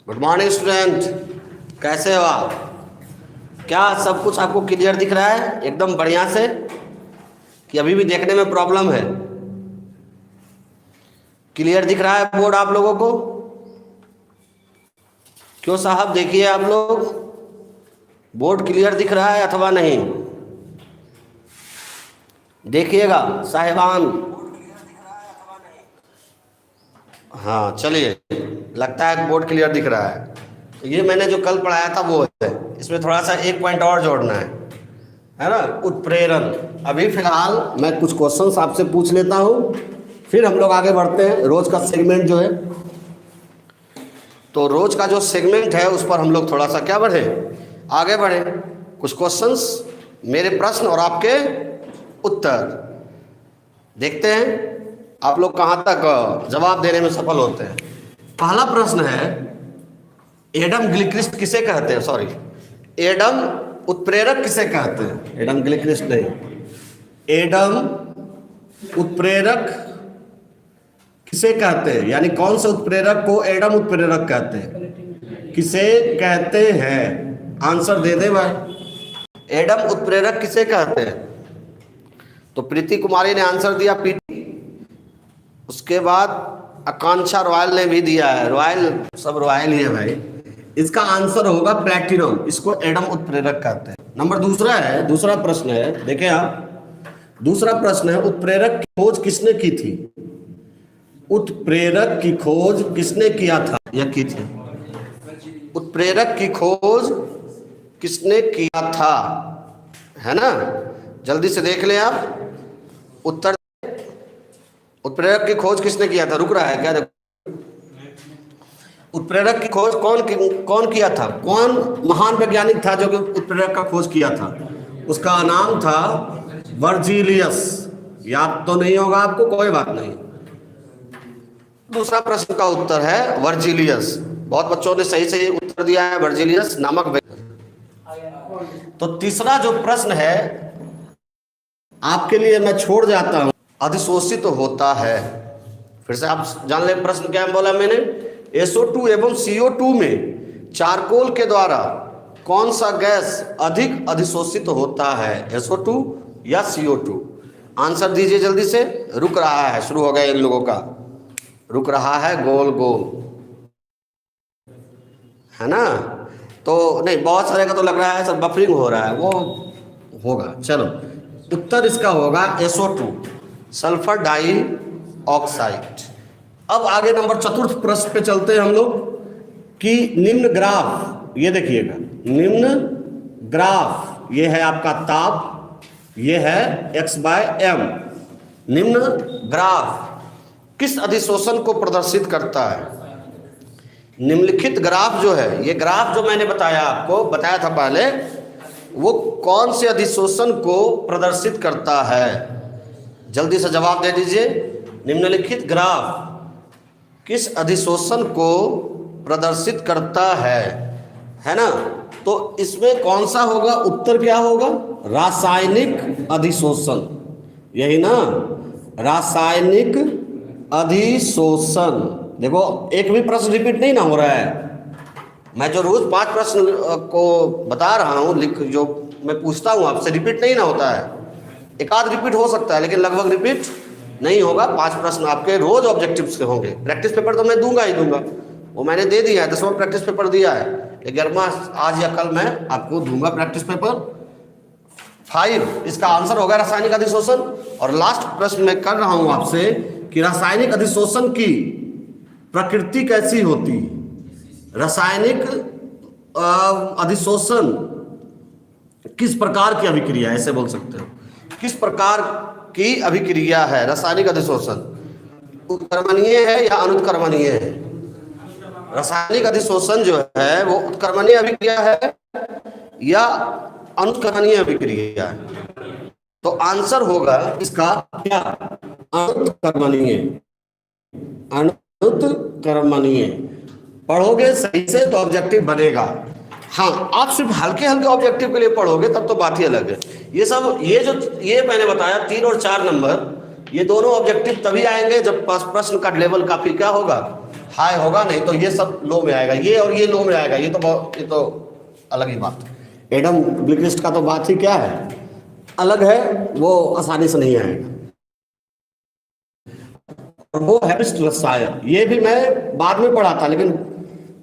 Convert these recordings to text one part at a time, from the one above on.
Good morning student, कैसे हो आप? क्या सब कुछ आपको क्लियर दिख रहा है एकदम बढ़िया से, कि अभी भी देखने में प्रॉब्लम है? क्लियर दिख रहा है बोर्ड आप लोगों को? क्यों साहब, देखिए आप लोग, बोर्ड क्लियर दिख रहा है अथवा नहीं? देखिएगा साहिबान। हाँ चलिए, लगता है बोर्ड क्लियर दिख रहा है। ये मैंने जो कल पढ़ाया था वो है, इसमें थोड़ा सा एक पॉइंट और जोड़ना है ना, उत्प्रेरण। अभी फिलहाल मैं कुछ क्वेश्चंस आपसे पूछ लेता हूँ, फिर हम लोग आगे बढ़ते हैं। रोज का सेगमेंट जो है, तो रोज का जो सेगमेंट है उस पर हम लोग थोड़ा सा क्या बढ़े, आगे बढ़े। कुछ क्वेश्चंस, मेरे प्रश्न और आपके उत्तर, देखते हैं आप लोग कहाँ तक जवाब देने में सफल होते हैं। पहला प्रश्न है, एडम ग्लिक्रिस्ट किसे कहते हैं? सॉरी, एडम उत्प्रेरक किसे कहते हैं? एडम ग्लिक्रिस्ट नहीं, एडम उत्प्रेरक किसे कहते हैं? यानी कौन से उत्प्रेरक को एडम उत्प्रेरक कहते हैं? किसे कहते हैं? आंसर दे दे भाई। एडम उत्प्रेरक किसे कहते हैं? तो प्रीति कुमारी ने आंसर दिया पीटी, उसके बाद आकांक्षा रॉयल ने भी दिया है। रॉयल, सब रॉयल ही है भाई। इसका आंसर होगा प्लैटिनम, इसको एडम उत्प्रेरक कहते हैं। नंबर दूसरा है, दूसरा प्रश्न है, देखें आप, दूसरा प्रश्न है, उत्प्रेरक की खोज किसने की थी? उत्प्रेरक की खोज किसने किया था या की थी? उत्प्रेरक की खोज किसने किया था, है ना? जल्दी से देख ले आप उत्तर। उत्प्रेरक की खोज किसने किया था? रुक रहा है क्या? उत्प्रेरक की खोज कौन किया था? कौन महान वैज्ञानिक था जो कि उत्प्रेरक का खोज किया था? उसका नाम था वर्जिलियस। याद तो नहीं होगा आपको, कोई बात नहीं। दूसरा प्रश्न का उत्तर है वर्जिलियस। बहुत बच्चों ने सही सही उत्तर दिया है, वर्जिलियस नामक वैज्ञानिक। तो तीसरा जो प्रश्न है आपके लिए मैं छोड़ जाता हूं, अधिशोषित होता है। फिर से आप जान ले प्रश्न क्या बोला मैंने। SO2 एवं CO2 में चारकोल के द्वारा कौन सा गैस अधिक अधिशोषित होता है? SO2 या CO2? आंसर दीजिए जल्दी से। रुक रहा है, शुरू हो गया इन लोगों का, रुक रहा है गोल गोल, है ना? तो नहीं, बहुत सारे का तो लग रहा है सब बफरिंग हो रहा है, वो होगा। चलो, उत्तर इसका होगा SO2, सल्फर डाइऑक्साइड। अब आगे नंबर चतुर्थ प्रश्न पे चलते हैं हम लोग, कि निम्न ग्राफ, ये देखिएगा, निम्न ग्राफ, ये है आपका ताप, ये है x/m। निम्न ग्राफ किस अधिशोषण को प्रदर्शित करता है? निम्नलिखित ग्राफ जो है, ये ग्राफ जो मैंने बताया आपको, बताया था पहले, वो कौन से अधिशोषण को प्रदर्शित करता है? जल्दी से जवाब दे दीजिए। निम्नलिखित ग्राफ किस अधिशोषण को प्रदर्शित करता है ना? तो इसमें कौन सा होगा? उत्तर क्या होगा? रासायनिक अधिशोषण, यही ना, रासायनिक अधिशोषण। देखो, एक भी प्रश्न रिपीट नहीं ना हो रहा है। मैं जो रोज 5 प्रश्न को बता रहा हूँ, जो मैं पूछता हूँ आपसे, रिपीट नहीं ना होता है। एक आध रिपीट हो सकता है, लेकिन लगभग रिपीट नहीं होगा। 5 प्रश्न आपके रोज ऑब्जेक्टिव से होंगे। प्रैक्टिस पेपर तो मैं दूंगा ही दूंगा, वो मैंने दे दिया है, 10वां प्रैक्टिस पेपर दिया है। 11वां आज या कल मैं आपको दूंगा प्रैक्टिस पेपर 5। इसका आंसर होगा रासायनिक अधिशोषण। और लास्ट प्रश्न मैं कर रहा हूं आपसे कि रासायनिक अधिशोषण की प्रकृति कैसी होती है? रासायनिक अधिशोषण किस प्रकार की अभिक्रिया, ऐसे बोल सकते हो, किस प्रकार की अभिक्रिया है रासायनिक अधिशोषण? उत्क्रमणीय है या अनुत्क्रमणीय है? रासायनिक अधिशोषण जो है वो उत्क्रमणीय अभिक्रिया है या अनुत्क्रमणीय अभिक्रिया है? तो आंसर होगा इसका क्या? अनुत्क्रमणीय। अनुत्क्रमणीय पढ़ोगे सही से तो ऑब्जेक्टिव बनेगा। हाँ, आप सिर्फ हल्के हल्के ऑब्जेक्टिव के लिए पढ़ोगे तब तो बात ही अलग है। ये सब, ये मैंने बताया 3 और 4 नंबर, ये दोनों ऑब्जेक्टिव तभी आएंगे जब प्रश्न का लेवल काफी क्या होगा, हाई होगा, नहीं तो ये सब लो में आएगा, ये और ये लो में आएगा, ये तो अलग ही बात। एडम ग्लिक्रिस्ट का तो बात ही क्या है, अलग है, वो आसानी से नहीं आएगा। वो है रसायन, ये भी मैं बाद में पढ़ा था, लेकिन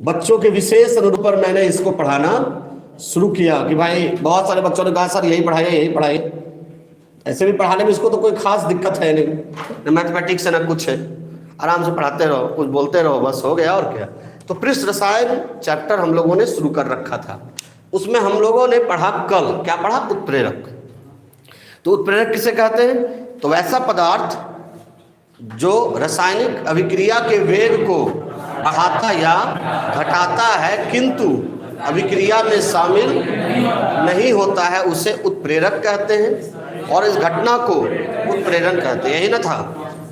बच्चों के विशेष अनुरूप पर मैंने इसको पढ़ाना शुरू किया कि भाई बहुत सारे बच्चों ने कहा सर यही पढ़ाइए यही पढ़ाइए। ऐसे भी पढ़ाने में इसको तो कोई खास दिक्कत है नहीं, न मैथमेटिक्स है ना कुछ है, आराम से पढ़ाते रहो, कुछ बोलते रहो, बस हो गया और क्या। तो पृष्ठ रसायन चैप्टर हम लोगों ने शुरू कर रखा था, उसमें हम लोगों ने पढ़ा कल, क्या पढ़ा, उत्प्रेरक। तो उत्प्रेरक किसे कहते हैं, तो वैसा पदार्थ जो रासायनिक अभिक्रिया के वेग को बढ़ाता या घटाता है किंतु अभिक्रिया में शामिल नहीं होता है, उसे उत्प्रेरक कहते हैं, और इस घटना को उत्प्रेरण कहते हैं। यही ना था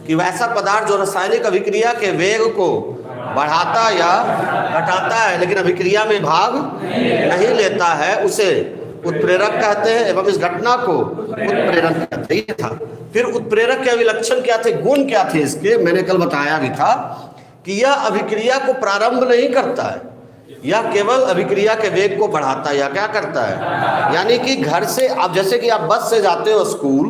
कि वैसा पदार्थ जो रासायनिक अभिक्रिया के वेग को बढ़ाता या घटाता है लेकिन अभिक्रिया में भाग नहीं लेता है, उसे उत्प्रेरक कहते हैं, एवं इस घटना को उत्प्रेरण कहते हैं। ये था। फिर उत्प्रेरक के अभिलक्षण क्या थे, गुण क्या थे इसके, मैंने कल बताया भी था कि यह अभिक्रिया को प्रारंभ नहीं करता है, यह केवल अभिक्रिया के वेग को बढ़ाता है या क्या करता है, यानी कि घर से आप, जैसे कि आप बस से जाते हो स्कूल,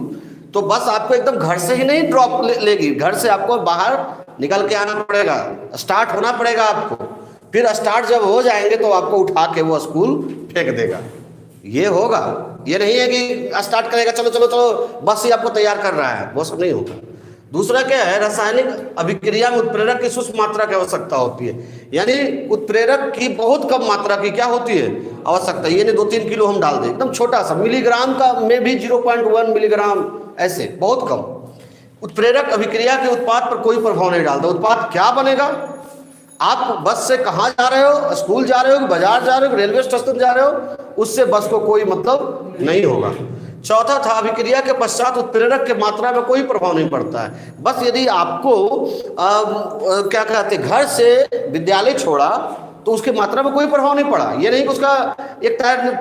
तो बस आपको एकदम घर से ही नहीं ड्रॉप लेगी, घर से आपको बाहर निकल के आना पड़ेगा, स्टार्ट होना पड़ेगा आपको, फिर स्टार्ट जब हो जाएंगे तो आपको उठा के वो स्कूल फेंक देगा। ये होगा, ये नहीं है कि स्टार्ट करेगा चलो चलो चलो बस ही आपको तैयार कर रहा है, वो सब नहीं होगा। दूसरा क्या है, रासायनिक अभिक्रिया में उत्प्रेरक की सूक्ष्म मात्रा की आवश्यकता होती है, यानी उत्प्रेरक की बहुत कम मात्रा की क्या होती है, आवश्यकता। ये नहीं 2-3 किलो हम डाल दें, एकदम छोटा सा मिलीग्राम का में भी 0.1 मिलीग्राम, ऐसे बहुत कम। उत्प्रेरक अभिक्रिया के उत्पाद पर कोई प्रभाव नहीं डालता। उत्पाद क्या बनेगा, आप बस से कहाँ जा रहे हो, स्कूल जा रहे हो, बाजार जा रहे हो, रेलवे स्टेशन जा रहे हो, उससे बस को कोई मतलब नहीं होगा। चौथा था, अभिक्रिया के पश्चात उत्प्रेरक के मात्रा में कोई प्रभाव नहीं पड़ता है। बस यदि आपको क्या कहते हैं, घर से विद्यालय छोड़ा तो उसकी मात्रा में कोई प्रभाव नहीं पड़ा। ये नहीं कि उसका एक टायर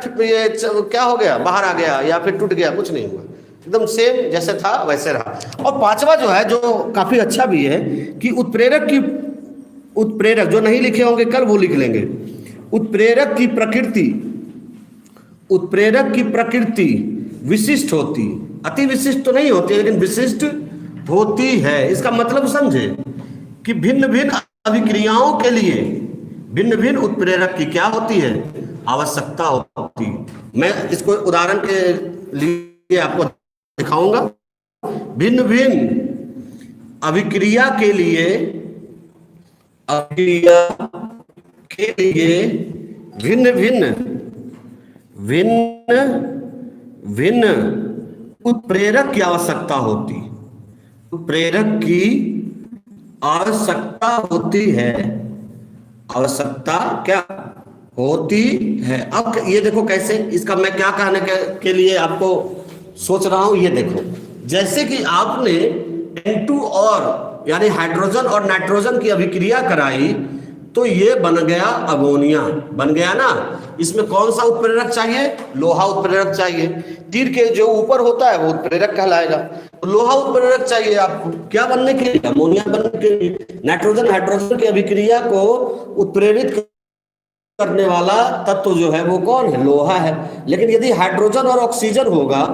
क्या हो गया, बाहर आ गया या फिर टूट गया, कुछ नहीं हुआ, एकदम सेम जैसे था वैसे रहा। और पांचवा जो है, जो काफी अच्छा भी है, कि उत्प्रेरक जो नहीं लिखे होंगे कल वो लिख लेंगे। उत्प्रेरक की प्रकृति विशिष्ट होती, अति विशिष्ट तो नहीं होती लेकिन विशिष्ट होती है। इसका मतलब समझे कि भिन्न भिन्न अभिक्रियाओं के लिए भिन्न भिन्न उत्प्रेरक की क्या होती है, आवश्यकता होती है। मैं इसको उदाहरण के लिए आपको दिखाऊंगा। भिन्न भिन्न अभिक्रिया के लिए भिन्न भिन्न उत्प्रेरक की आवश्यकता होती, उत्प्रेरक की आवश्यकता होती है, आवश्यकता क्या होती है। अब ये देखो कैसे, इसका मैं क्या कहने के लिए आपको सोच रहा हूं, ये देखो, जैसे कि आपने N2 और यानी हाइड्रोजन और नाइट्रोजन की अभिक्रिया कराई तो ये बन गया अमोनिया, बन गया ना। इसमें कौन सा उत्प्रेरक चाहिए, लोहा उत्प्रेरक चाहिए। तीर के जो ऊपर होता है वो उत्प्रेरक कहलाएगा। तो लोहा उत्प्रेरक चाहिए आपको, क्या बनने के लिए, अमोनिया बनने के लिए। नाइट्रोजन हाइड्रोजन की अभिक्रिया को उत्प्रेरित करने वाला तत्व जो है वो कौन है, लोहा है। लेकिन यदि हाइड्रोजन और ऑक्सीजन होगा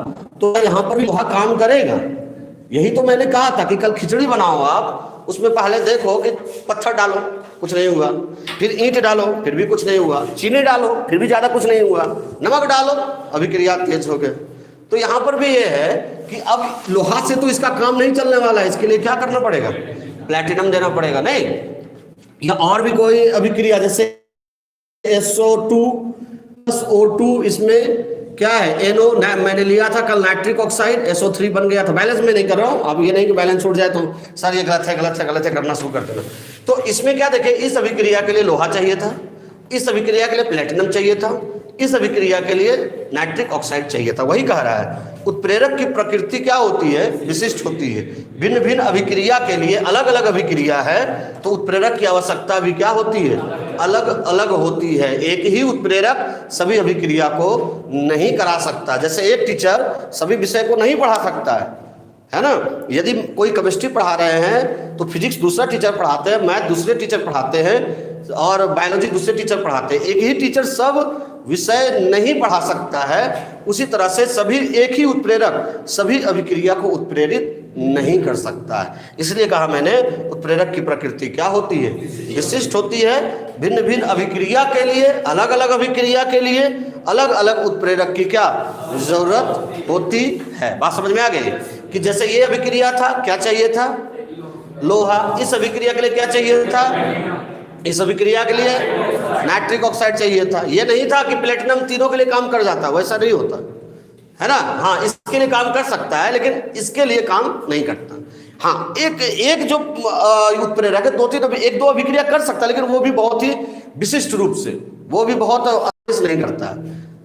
तो यहाँ पर भी लोहा काम करेगा। यही तो मैंने कहा था कि कल खिचड़ी बनाओ आप, उसमें पहले देखो कि पत्थर डालो कुछ नहीं हुआ, फिर ईंट डालो फिर भी कुछ नहीं हुआ, चीनी डालो फिर भी ज्यादा कुछ नहीं हुआ, नमक डालो अभिक्रिया तेज हो गए। तो यहाँ पर भी ये है कि अब लोहा से तो इसका काम नहीं चलने वाला है, इसके लिए क्या करना पड़ेगा, प्लेटिनम देना पड़ेगा। नहीं, या और भी कोई अभिक्रिया, जैसे SO2 + O2, इसमें क्या है, NO, मैंने लिया था कल नाइट्रिक ऑक्साइड, SO3 बन गया था। बैलेंस में नहीं कर रहा हूं, अब ये नहीं कि बैलेंस छूट जाए तो सर ये गलत है गलत है गलत है करना शुरू कर देना। तो इसमें क्या देखें, इस अभिक्रिया के लिए लोहा चाहिए था, इस अभिक्रिया के लिए प्लेटिनम चाहिए था, इस अभिक्रिया के लिए नाइट्रिक ऑक्साइड चाहिए था। वही कह रहा है उत्प्रेरक की प्रकृति क्या होती है, विशिष्ट होती है। भिन्न भिन्न अभिक्रिया के लिए अलग अलग अभिक्रिया है, तो उत्प्रेरक की आवश्यकता भी क्या होती है, अलग अलग होती है। एक ही उत्प्रेरक सभी अभिक्रिया को नहीं करा सकता। जैसे एक टीचर सभी विषय को नहीं पढ़ा सकता है, है ना। यदि कोई केमिस्ट्री पढ़ा रहे हैं तो फिजिक्स दूसरा टीचर पढ़ाते हैं, मैथ दूसरे टीचर पढ़ाते हैं और बायोलॉजी दूसरे टीचर पढ़ाते हैं। एक ही टीचर सब विषय नहीं पढ़ा सकता है। उसी तरह से सभी एक ही उत्प्रेरक सभी अभिक्रिया को उत्प्रेरित नहीं कर सकता है। इसलिए कहा मैंने उत्प्रेरक की प्रकृति क्या होती है, विशिष्ट होती है। भिन्न भिन्न अभिक्रिया के लिए, अलग अलग अभिक्रिया के लिए अलग अलग उत्प्रेरक की क्या जरूरत होती है। बात समझ में आ गई कि जैसे ये अभिक्रिया था, क्या चाहिए था, लोहा। इस अभिक्रिया के लिए क्या चाहिए था, इस अभिक्रिया के लिए नाइट्रिक ऑक्साइड चाहिए था। ये नहीं था कि प्लेटिनम तीनों के लिए काम कर जाता, वैसा नहीं होता है ना। हाँ, इसके लिए काम कर सकता है लेकिन इसके लिए काम नहीं करता। हाँ, एक जो उत्प्रेरक है, एक दो अभिक्रिया कर सकता है लेकिन वो भी बहुत ही विशिष्ट रूप से, वो भी बहुत नहीं करता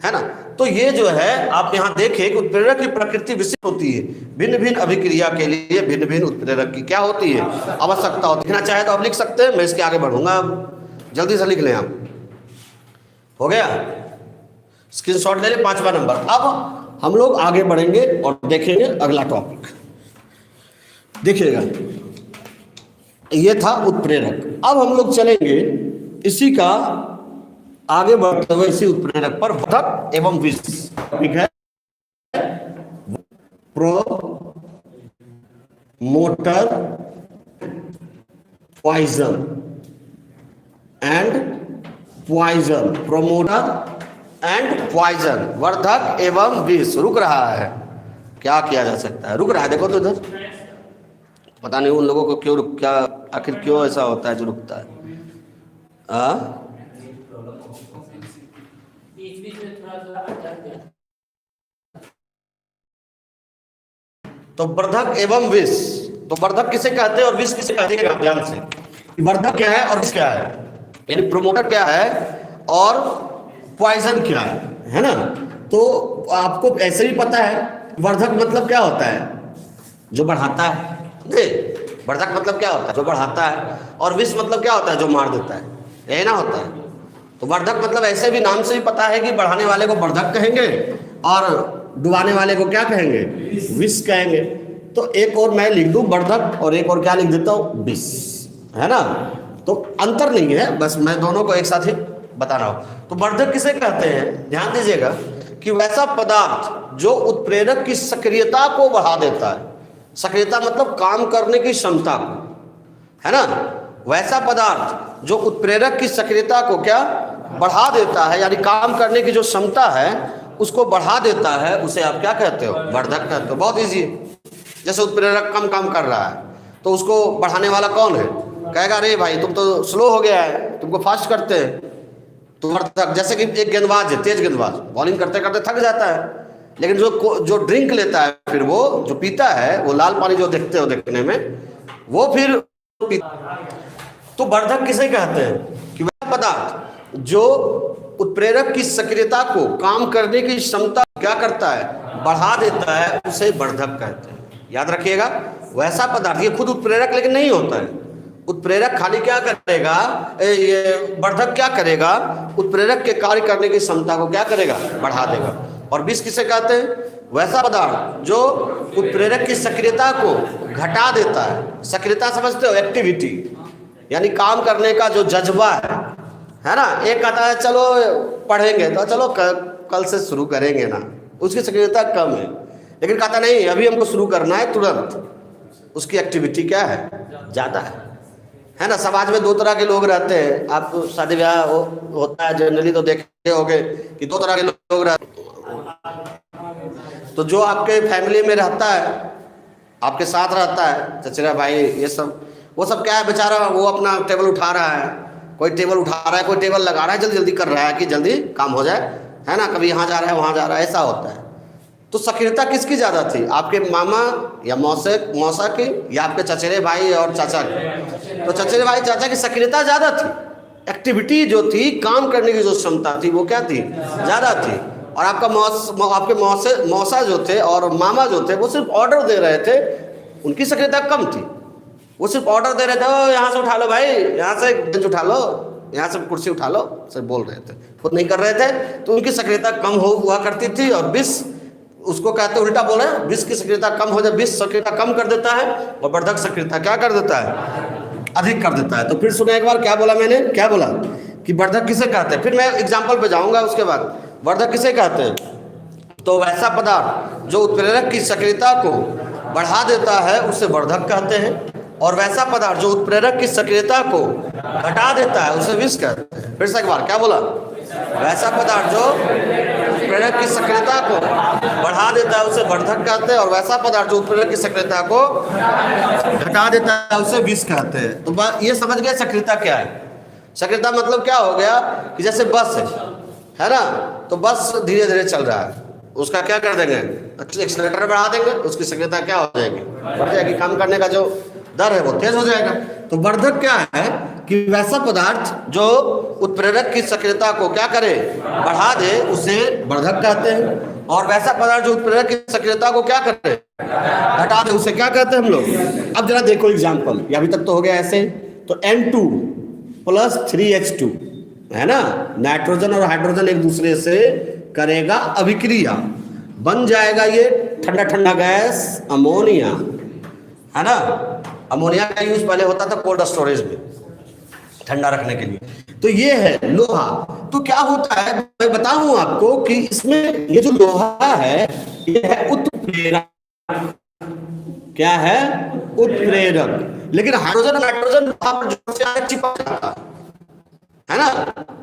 है ना। तो ये जो है आप यहाँ देखें कि उत्प्रेरक की प्रकृति विशिष्ट होती है। भिन्न भिन्न अभिक्रिया के लिए भिन्न भिन्न उत्प्रेरक की क्या होती है, आवश्यकता होती है। लिखना चाहे तो आप लिख सकते हैं, मैं इसके आगे बढ़ूंगा, जल्दी से लिख लें आप। हो गया, स्क्रीनशॉट ले लें, 5वां नंबर। अब हम लोग आगे बढ़ेंगे और देखेंगे अगला टॉपिक। देखिएगा, ये था उत्प्रेरक। अब हम लोग चलेंगे इसी का आगे बढ़ते हुए इसी उत्प्रेरक पर, वर्धक एवं विष। ठीक है, promoter poison and poison, promoter and poison, वर्धक एवं विष। रुक रहा है, क्या किया जा सकता है, रुक रहा है। देखो तो इधर, पता नहीं उन लोगों को क्यों क्या, आखिर क्यों ऐसा होता है जो रुकता है। तो वर्धक एवं विष, तो वर्धक किसे कहते हैं और विष किसे कहते हैं, ध्यान से। वर्धक क्या है और विष क्या है, यानी प्रोमोटर क्या है और पॉइजन क्या है ना। तो आपको ऐसे भी पता है वर्धक मतलब क्या होता है, जो बढ़ाता है। वर्धक मतलब क्या होता है, जो बढ़ाता है। और विष मतलब क्या होता है, जो मार देता है, यही ना होता है। तो वर्धक मतलब ऐसे भी नाम से भी पता है कि बढ़ाने वाले को वर्धक कहेंगे और डुबाने वाले को क्या कहेंगे, विष कहेंगे। तो एक और मैं लिख दूं वर्धक और एक और क्या लिख देता हूं, विष, है ना। तो अंतर नहीं है, बस मैं दोनों को एक साथ ही बता रहा हूं। तो वर्धक किसे कहते हैं, ध्यान दीजिएगा कि वैसा पदार्थ जो उत्प्रेरक की सक्रियता को बढ़ा देता है। सक्रियता मतलब काम करने की क्षमता को, है ना। वैसा पदार्थ जो उत्प्रेरक की सक्रियता को क्या बढ़ा देता है, यानी काम करने की जो क्षमता है उसको बढ़ा देता है, उसे आप क्या कहते हो, वर्धक कहते हो। बहुत इजी है। जैसे उत्प्रेरक कम काम कर रहा है तो उसको बढ़ाने वाला कौन है, कहेगा अरे भाई तुम तो स्लो हो गया है, तुमको फास्ट करते हैं, तो वर्धक। जैसे कि एक गेंदबाज है, तेज गेंदबाज, बॉलिंग करते करते थक जाता है, लेकिन जो ड्रिंक लेता है, फिर वो जो पीता है, वो लाल पानी जो देखते हो देखने में, वो फिर तो वर्धक किसे कहते हैं कि वह पदार्थ जो उत्प्रेरक की सक्रियता को, काम करने की क्षमता क्या करता है, बढ़ा देता है, उसे वर्धक कहते हैं। याद रखिएगा, वैसा पदार्थ, ये खुद उत्प्रेरक लेकिन नहीं होता है। उत्प्रेरक खाली क्या करेगा, ये वर्धक क्या करेगा, उत्प्रेरक के कार्य करने की क्षमता को क्या करेगा, बढ़ा देगा। और विष किसे कहते हैं, वैसा पदार्थ जो उत्प्रेरक की सक्रियता को घटा देता है। सक्रियता समझते हो, एक्टिविटी, यानी काम करने का जो जज्बा है ना। एक कहता है चलो पढ़ेंगे, तो चलो कल से शुरू करेंगे ना, उसकी सक्रियता कम है। लेकिन कहता नहीं, अभी हमको शुरू करना है तुरंत, उसकी एक्टिविटी क्या है, ज़्यादा है ना। समाज में दो तरह के लोग रहते हैं। आप शादी ब्याह होता है जनरली तो देखे होंगे कि दो तरह के लोग रहते हैं। तो जो आपके फैमिली में रहता है, आपके साथ रहता है, चचेरा भाई, ये सब, वो सब क्या है, बेचारा वो अपना टेबल उठा रहा है, कोई टेबल उठा रहा है, कोई टेबल लगा रहा है, जल्दी जल्दी कर रहा है कि जल्दी काम हो जाए, है ना। कभी यहाँ जा रहा है, वहाँ जा रहा है, ऐसा होता है। तो सक्रियता किसकी ज़्यादा थी, आपके मामा या मौसा की, या आपके चचेरे भाई और चाचा की। तो चचेरे भाई चाचा की सक्रियता ज़्यादा थी, एक्टिविटी जो थी, काम करने की जो क्षमता थी, वो क्या थी, ज़्यादा थी। और आपके मौसा जो थे और मामा जो थे, वो सिर्फ ऑर्डर दे रहे थे, उनकी सक्रियता कम थी। वो सिर्फ ऑर्डर दे रहे थे, यहाँ से उठा लो भाई, यहाँ से बेंच उठा लो, यहाँ से कुर्सी उठा लो, सिर्फ बोल रहे थे, खुद नहीं कर रहे थे। तो उनकी सक्रियता कम हुआ करती थी। और विष उसको कहते हैं, उल्टा बोले, विष की सक्रियता कम हो जाए, विष सक्रियता कम कर देता है और वर्धक सक्रियता क्या कर देता है, अधिक कर देता है। तो फिर सुना एक बार, क्या बोला मैंने, क्या बोला कि वर्धक किसे कहते हैं, फिर मैं एग्जाम्पल पे जाऊंगा उसके बाद। वर्धक किसे कहते हैं, तो वैसा पदार्थ जो उत्प्रेरक की सक्रियता को बढ़ा देता है उसे वर्धक कहते हैं, और वैसा पदार्थ जो उत्प्रेरक की सक्रियता को घटा देता है उसे विष कहते हैं। फिर से एक बार, क्या बोला, वैसा पदार्थ जो उत्प्रेरक की सक्रियता को बढ़ा देता है उसे वर्धक कहते हैं, और वैसा पदार्थ जो उत्प्रेरक की सक्रियता को घटा देता है उसे विष कहते हैं। तो ये समझ गए सक्रियता क्या है। सक्रियता मतलब क्या हो गया कि जैसे बस है ना, तो बस धीरे धीरे चल रहा है, उसका क्या कर देंगे, एक्सीलरेटर बढ़ा देंगे, उसकी सक्रियता क्या हो जाएगी, बढ़ जाएगी, काम करने का जो दर है वो तेज हो जाएगा। तो वर्धक क्या है कि वैसा पदार्थ जो उत्प्रेरक की सक्रियता को क्या करे, बढ़ा दे, उसे वर्धक कहते हैं, और वैसा पदार्थ जो उत्प्रेरक की सक्रियता को क्या करे, घटा दे, उसे क्या कहते हैं हम लोग। अब जरा देखो एग्जाम्पल, ये अभी तक तो हो गया ऐसे। तो N2 + 3H2 है ना, नाइट्रोजन और हाइड्रोजन एक दूसरे से करेगा अभिक्रिया, बन जाएगा ये ठंडा ठंडा गैस अमोनिया, है ना। अमोनिया का यूज पहले होता था कोल्ड स्टोरेज में, ठंडा रखने के लिए। तो ये है लोहा। तो क्या होता है, मैं बताऊं आपको कि इसमें ये जो लोहा है ये है उत्प्रेरक। क्या है, उत्प्रेरक। लेकिन हाइड्रोजन नाइट्रोजन चिपक जाता है ना,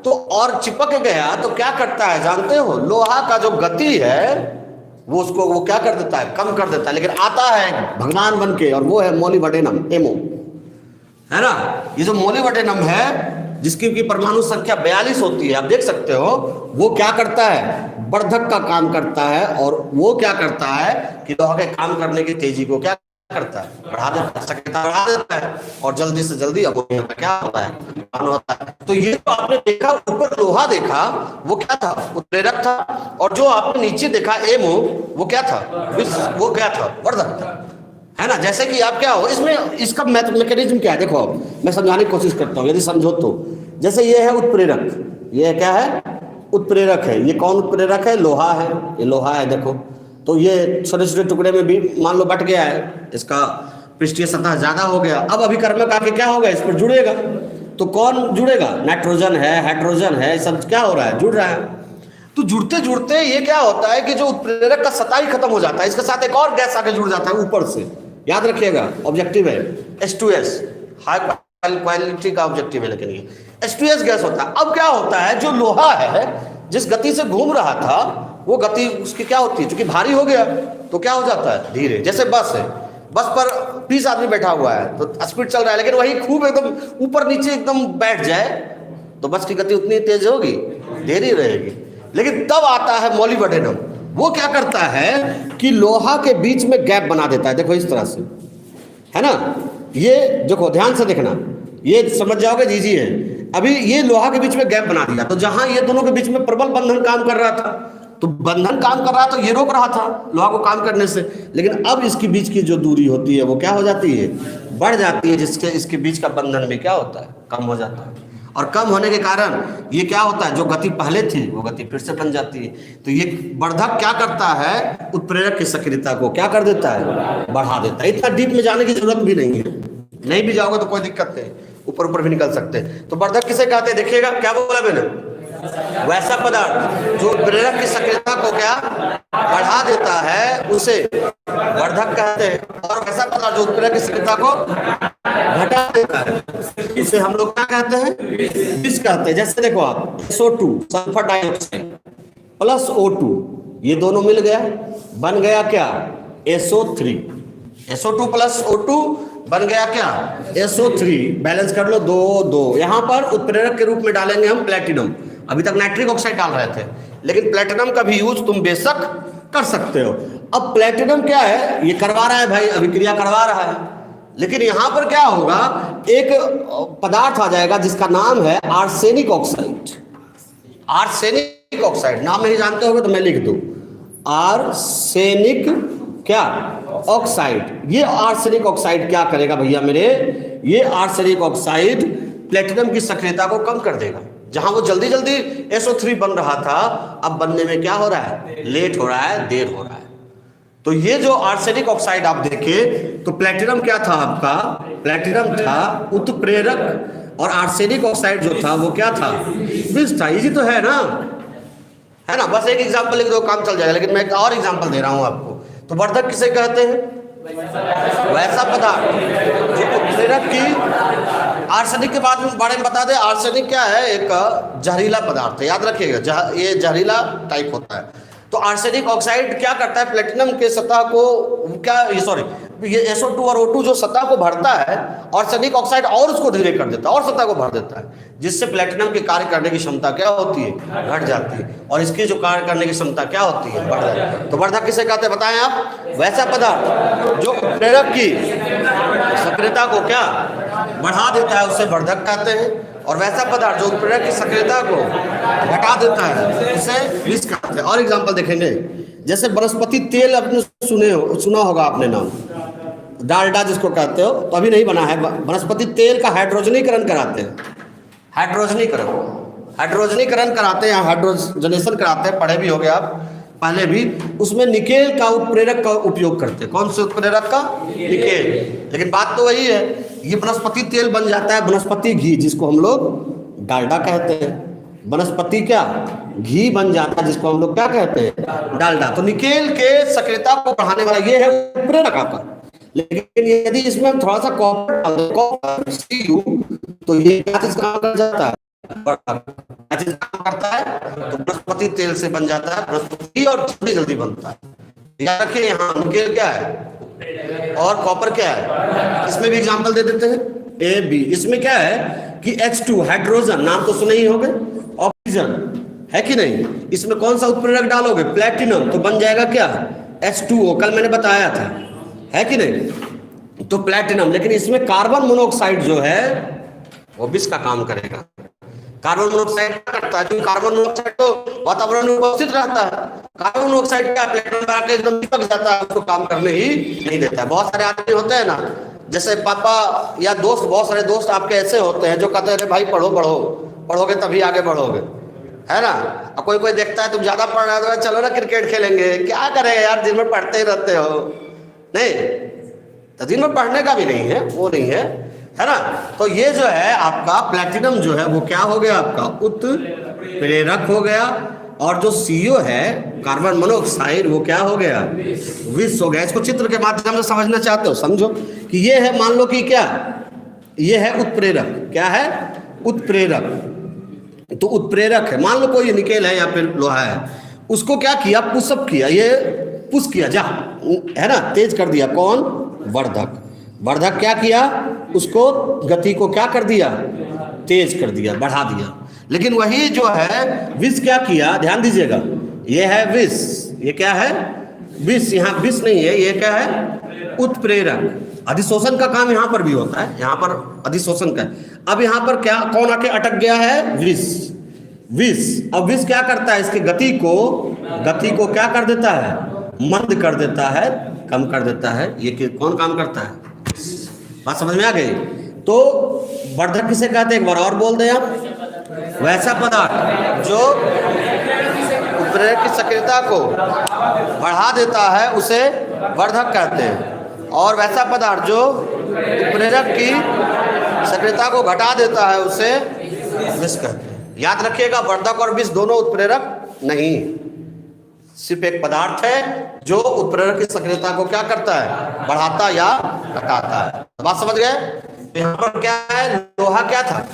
तो और चिपक गया तो क्या करता है जानते हो, लोहा का जो गति है वो उसको वो क्या कर देता है, कम कर देता है। लेकिन आता है भगवान बन के, और वो है मोलिब्डेनम, एमओ, है ना। ये जो मोलिब्डेनम है जिसकी की परमाणु संख्या 42 होती है, आप देख सकते हो, वो क्या करता है, वर्धक का काम करता है। और वो क्या करता है कि लोहा के काम करने की तेजी को क्या करता है, बढ़ा देता है, सक्रियता बढ़ा देता है, और जल्दी से जल्दी अमोनिया का क्या होता है, निर्माण होता है। तो ये तो आपने देखा, ऊपर लोहा देखा, वो क्या था, उत्प्रेरक था, और जो आपने नीचे देखा एमओ, वो क्या था, वो क्या था, वर्धक था, है ना। जैसे कि आप क्या हो, इसमें इसका मैकेनिज्म क्या है, देखो मैं समझाने की कोशिश करता हूँ, यदि समझो तो। जैसे ये है उत्प्रेरक, ये क्या है, उत्प्रेरक है। ये कौन उत्प्रेरक है, लोहा है, ये लोहा है, देखो। तो ये छोटे छोटे टुकड़े में भी मान लो बट गया है, इसका पृष्ठीय सतह ज्यादा हो गया। अब अभिकर्मक आके क्या होगा, इस पर जुड़ेगा। तो कौन जुड़ेगा, नाइट्रोजन है, हाइड्रोजन है, सब क्या हो रहा है, जुड़ रहा है। तो जुड़ते जुड़ते ये क्या होता है कि जो उत्प्रेरक का सतह ही खत्म हो जाता है, इसके साथ एक और गैस आके जुड़ जाता है ऊपर से। याद रखिएगा, ऑब्जेक्टिव है H2S, हाई क्वालिटी का ऑब्जेक्टिव है, लेकिन ये H2S गैस होता है। अब क्या होता है, जो लोहा है जिस गति से घूम रहा था, वो गति उसकी क्या होती है, क्योंकि भारी हो गया तो क्या हो जाता है, धीरे। जैसे बस है, बस पर 20 आदमी बैठा हुआ है तो स्पीड चल रहा है, लेकिन वही खूब एकदम ऊपर नीचे एकदम बैठ जाए तो बस की गति उतनी तेज होगी, धीरे रहेगी। लेकिन तब आता है मोलिब्डेनम, वो क्या करता है कि लोहा के बीच में गैप बना देता है। देखो इस तरह से, है ना, ये देखो ध्यान से देखना, ये समझ जाओगे जी जी है। अभी ये लोहा के बीच में गैप बना दिया, तो जहां ये दोनों के बीच में प्रबल बंधन काम कर रहा था, तो बंधन काम कर रहा तो ये रोक रहा था लोहा को काम करने से। लेकिन अब इसके बीच की जो दूरी होती है वो क्या हो जाती है, बढ़ जाती है, जिसके इसके बीच का बंधन भी क्या होता है, कम हो जाता है। और कम होने के कारण ये क्या होता है, जो गति पहले थी वो गति फिर से बन जाती है। तो ये वर्धक क्या करता है, उत्प्रेरक की सक्रियता को क्या कर देता है, बढ़ा देता है। इतना डीप में जाने की जरूरत भी नहीं है, नहीं भी जाओगे तो कोई दिक्कत नहीं, ऊपर ऊपर भी निकल सकते हैं। तो वर्धक किसे कहते हैं, देखिएगा क्या बोला मैंने, वैसा पदार्थ जो उत्प्रेरक की सक्रियता को क्या बढ़ा देता है उसे वर्धक कहते हैं, और वैसा पदार्थ जो उत्प्रेरक की सक्रियता को घटा देता है इसे हम लोग क्या कहते हैं, विष कहते हैं। जैसे देखो आप SO2 sulphur dioxide plus O2, ये दोनों मिल गया, बन गया क्या, SO3। SO2 प्लस O2 बन गया क्या, SO3। बैलेंस कर लो, 2 यहाँ पर उत्प्रेरक के रूप में डालेंगे हम प्लेटिनम। अभी तक नाइट्रिक ऑक्साइड डाल रहे थे, लेकिन प्लेटिनम का भी यूज तुम बेशक कर सकते हो। अब प्लेटिनम क्या है, ये करवा रहा है भाई, अभिक्रिया करवा रहा है, लेकिन यहां पर क्या होगा, एक पदार्थ आ जाएगा जिसका नाम है आर्सेनिक ऑक्साइड। आर्सेनिक ऑक्साइड नाम नहीं जानते होगे तो मैं लिख दूं, आर्सेनिक क्या ऑक्साइड। ये आर्सेनिक ऑक्साइड क्या करेगा भैया मेरे, ये आर्सेनिक ऑक्साइड प्लेटिनम की सक्रियता को कम कर देगा। जहां वो जल्दी जल्दी SO3 बन रहा था, अब बनने में क्या हो रहा है, लेट हो रहा है, देर हो रहा है। तो ये जो आर्सेनिक ऑक्साइड आप देखें तो प्लेटिनम क्या था आपका, प्लेटिनम था उत्प्रेरक और आर्सेनिक ऑक्साइड जो था वो क्या था, विष था। इजी तो है ना, बस एक एग्जांपल लिख दो काम चल जाएगा। लेकिन मैं एक और एग्जांपल दे रहा हूं आपको। तो वर्धक किसे कहते हैं, वैसा पदार्थ जो उत्प्रेरक की, आर्सेनिक के बारे में बता दें। आर्सेनिक क्या है, एक जहरीला पदार्थ है, याद रखिएगा, ये जहरीला टाइप होता है। तो आर्सेनिक ऑक्साइड क्या करता है, प्लेटिनम के सतह को ये SO2 और O2 जो सतह को भरता है, आर्सेनिक ऑक्साइड और उसको धीरे कर देता है और सतह को भर देता है, जिससे प्लेटिनम की कार्य करने की क्षमता क्या होती है, घट जाती है, और इसकी जो कार्य करने की क्षमता क्या होती है, बढ़ जाती है। तो वर्धक किसे कहते हैं बताएं आप, वैसा पदार्थ जो प्रेरक की सक्रियता को क्या बढ़ा देता है उसे वर्धक कहते हैं, और वैसा पदार्थ जो उत्प्रेरक की सक्रियता को घटा देता है उसे विष कहते हैं। और एग्जांपल देखेंगे, जैसे वनस्पति तेल आपने सुना होगा आपने नाम, डालडा जिसको कहते हो, तो अभी नहीं बना है। वनस्पति तेल का हाइड्रोजनीकरण कराते हैं, हाइड्रोजनीकरण कराते हैं, हाइड्रोजनेशन कराते हैं, पढ़े भी होगे आप पहले भी। उसमें निकेल का उत्प्रेरक का उपयोग करते हैं। कौन से उत्प्रेरक का, निकेल। लेकिन बात तो वही है, ये वनस्पति तेल बन जाता है वनस्पति घी, जिसको हम लोग डालडा कहते हैं। वनस्पति क्या घी बन जाता है, जिसको हम लोग क्या कहते हैं, डालडा। तो निकेल के सक्रियता को बढ़ाने वाला ये है उत्प्रेरक आपका। लेकिन यदि इसमें थोड़ा सा कॉपर Cu, तो ये क्या चीज काम कर जाता है, क्या चीज काम करता है, तो वनस्पति तेल से बन जाता है वनस्पति, और जल्दी बनता है। याद रखिए, यहाँ निकेल क्या है और कॉपर क्या है। इसमें भी एग्जांपल दे देते हैं, AB। इसमें क्या है कि H2 हाइड्रोजन, नाम तो सुने ही होंगे, ऑक्सीजन है कि नहीं। इसमें कौन सा उत्प्रेरक डालोगे, प्लेटिनम, तो बन जाएगा क्या, H2O। कल मैंने बताया था, है कि नहीं, तो प्लेटिनम। लेकिन इसमें कार्बन मोनोऑक्साइड जो है वो विष का काम करेगा। कार्बन मोनोऑक्साइड क्या करता है, क्योंकि कार्बन मोनोऑक्साइड तो वातावरण में उपस्थित रहता है। कार्बन मोनोऑक्साइड क्या, प्लेटिनम में आके एकदम चिपक जाता है, उसको काम करने ही नहीं देता है। बहुत सारे आदमी होते हैं ना, जैसे पापा या दोस्त, बहुत सारे दोस्त आपके ऐसे होते हैं जो कहते हैं भाई पढ़ोगे तभी आगे बढ़ोगे, है ना। और कोई देखता है तुम ज्यादा पढ़ रहे हो, चलो ना क्रिकेट खेलेंगे। क्या करेगा यार, दिन में पढ़ते ही रहते हो। नहीं, तो दिन में पढ़ने का भी नहीं है, वो नहीं है ना। तो ये जो है आपका प्लेटिनम जो है वो क्या हो गया, आपका उत्प्रेरक हो गया। और जो CO है कार्बन मोनोऑक्साइड, वो क्या हो गया, विष हो गया। इसको चित्र के माध्यम से समझना चाहते हो, समझो कि ये है, मान लो कि क्या, ये है उत्प्रेरक। क्या है, उत्प्रेरक। तो उत्प्रेरक है, मान लो कोई निकेल है या फिर लोहा है, उसको क्या किया, पुशअप किया, ये पुश किया, जा, है ना, तेज कर दिया। कौन, वर्धक क्या किया, उसको गति को क्या कर दिया, तेज कर दिया, बढ़ा दिया। लेकिन वही जो है विष क्या किया, ध्यान दीजिएगा, ये है विष, ये क्या है, विष। यहाँ विष नहीं है, ये क्या है, उत्प्रेरक। अधिशोषण का काम यहाँ पर भी होता है, यहाँ पर अधिशोषण का। अब यहाँ पर क्या, कौन आके अटक गया है, विष। अब विष क्या करता है, इसकी गति को क्या कर देता है, मंद कर देता है, कम कर देता है। ये कौन काम करता है, बात समझ में आ गई। तो वर्धक किसे कहते हैं, एक बार और बोल दें आप, वैसा पदार्थ जो उत्प्रेरक की सक्रियता को बढ़ा देता है उसे वर्धक कहते हैं, और वैसा पदार्थ जो उत्प्रेरक की सक्रियता को घटा देता है उसे विष कहते हैं। याद रखिएगा, वर्धक और विष दोनों उत्प्रेरक नहीं, सिर्फ एक पदार्थ है जो उत्प्रेरक की सक्रियता को क्या करता है, बढ़ाता या घटाता है। बात समझ गए। तो यहाँ पर क्या है, लोहा क्या था,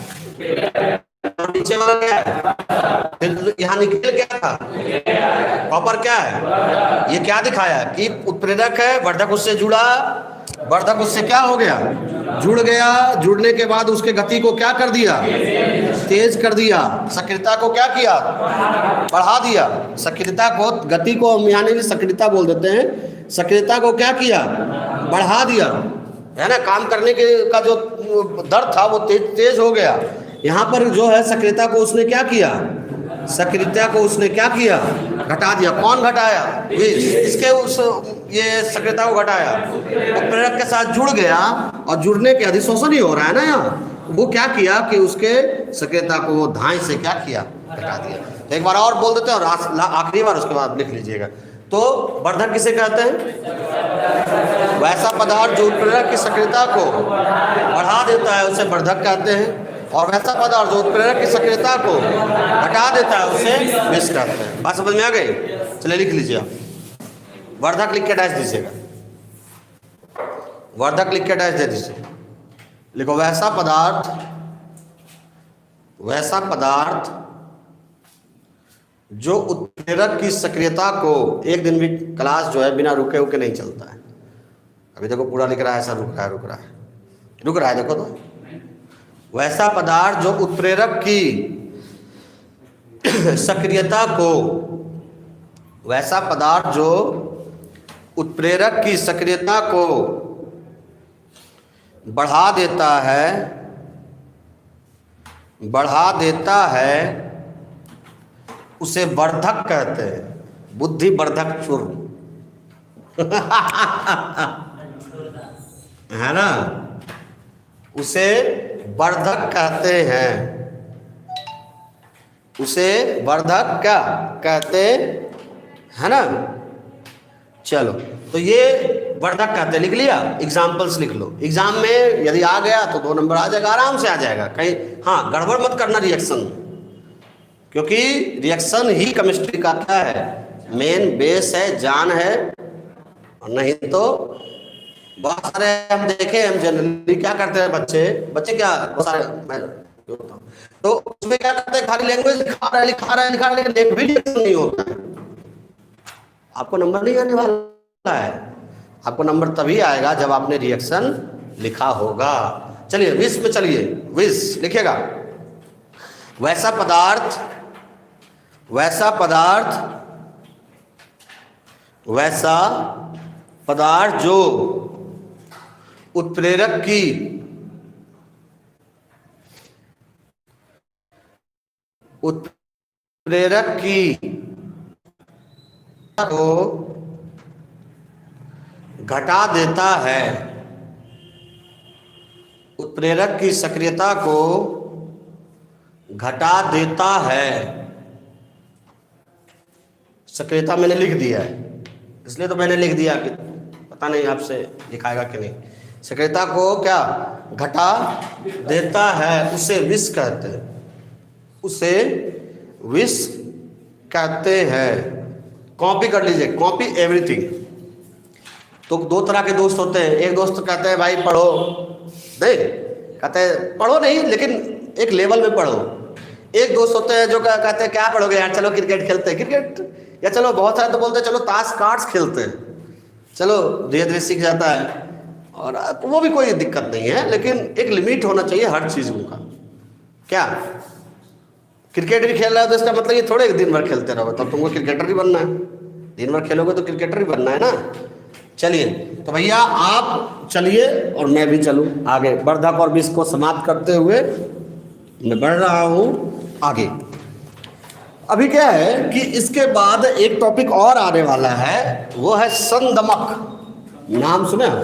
नीचे वाला क्या है, यहाँ निकेल क्या था, कॉपर क्या है। ये क्या दिखाया कि उत्प्रेरक है, वर्धक उससे जुड़ा, वर्धक उससे क्या हो गया, जुड़ गया। जुड़ने के बाद उसके गति को क्या कर दिया, तेज कर दिया। सक्रियता को क्या किया, बढ़ा दिया। सक्रियता को, गति को हम यानी सक्रियता बोल देते हैं, सक्रियता को क्या किया, बढ़ा दिया, है ना। काम करने के का जो दर था वो तेज हो गया। यहाँ पर जो है सक्रियता को उसने क्या किया, सक्रियता को उसने क्या किया, घटा दिया। कौन घटाया, इसके उस ये सक्रियता को घटाया, उत्प्रेरक के साथ जुड़ गया, और जुड़ने के अधिशोषण ही हो रहा है ना यहाँ। वो क्या किया कि उसके सक्रियता को वो धाई से क्या किया, घटा दिया। तो एक बार और बोल देते हैं और आखिरी बार, उसके बाद लिख लीजिएगा। तो वर्धक किसे कहते हैं? वैसा पदार्थ जो उत्प्रेरक की सक्रियता को बढ़ा देता है उसे वर्धक कहते हैं, और वैसा पदार्थ जो उत्प्रेरक की सक्रियता को घटा देता है उसे विष कहते हैं। बात समझ में आ गई? चलिए लिख लीजिए आप, वर्धक लिख के डैश दीजिएगा, वर्धक लिख के डैश दे दीजिए। लिखो वैसा पदार्थ जो उत्प्रेरक की सक्रियता को, एक दिन भी क्लास जो है बिना रुके हुके नहीं चलता है। अभी देखो पूरा लिख रहा है, ऐसा रुक रहा है देखो तो। वैसा पदार्थ जो उत्प्रेरक की सक्रियता को, वैसा पदार्थ जो उत्प्रेरक की सक्रियता को बढ़ा देता है उसे वर्धक कहते हैं। बुद्धि वर्धक चूर्ण है ना, उसे वर्धक कहते हैं, उसे वर्धक क्या कहते हैं ना। चलो तो ये वर्धक कहते हैं, लिख लिया? एग्जाम्पल्स लिख लो। एग्जाम में यदि आ गया तो 2 नंबर आ जाएगा, आराम से आ जाएगा कहीं। हाँ, गड़बड़ मत करना रिएक्शन, क्योंकि रिएक्शन ही केमिस्ट्री का क्या है, मेन बेस है, जान है। और नहीं तो बहुत सारे हम देखे, हम जनरली क्या करते हैं, बच्चे क्या बहुत सारे, मैं तो उसमें क्या करते हैं, खाली लैंग्वेज लिखा रहा है, लेकिन भी रिएक्शन नहीं होता है। आपको नंबर नहीं आने वाला है, आपको नंबर तभी आएगा जब आपने रिएक्शन लिखा होगा। चलिए विष पे चलिए, विष लिखेगा। वैसा पदार्थ जो उत्प्रेरक की को घटा देता है, उत्प्रेरक की सक्रियता को घटा देता है। सक्रियता मैंने लिख दिया है, इसलिए तो मैंने लिख दिया कि पता नहीं आपसे लिखाएगा कि नहीं। सक्रियता को क्या घटा देता है उसे विष कहते हैं, उसे विष कहते हैं। कॉपी कर लीजिए, कॉपी एवरीथिंग। तो 2 तरह के दोस्त होते हैं। एक दोस्त कहते हैं भाई पढ़ो, नहीं कहते हैं पढ़ो नहीं, लेकिन एक लेवल में पढ़ो। एक दोस्त होते हैं जो कहते हैं क्या पढ़ोगे यार, चलो क्रिकेट खेलते हैं, क्रिकेट, या चलो बहुत सारे तो बोलते हैं चलो ताश कार्ड्स खेलते हैं, चलो धीरे धीरे सीख जाता है। और वो भी कोई दिक्कत नहीं है, लेकिन एक लिमिट होना चाहिए हर चीज़ का। क्या क्रिकेट भी खेल रहा है तो इसका मतलब ये थोड़े दिन भर खेलते रहो तब तुमको क्रिकेटर ही बनना है। दिन भर खेलोगे तो क्रिकेटर ही बनना है ना। चलिए तो भैया आप चलिए और मैं भी चलूँ आगे। वर्धक और विष को समाप्त करते हुए मैं बढ़ रहा हूँ आगे। अभी क्या है कि इसके बाद एक टॉपिक और आने वाला है, वो है संदमक। नाम सुने हो?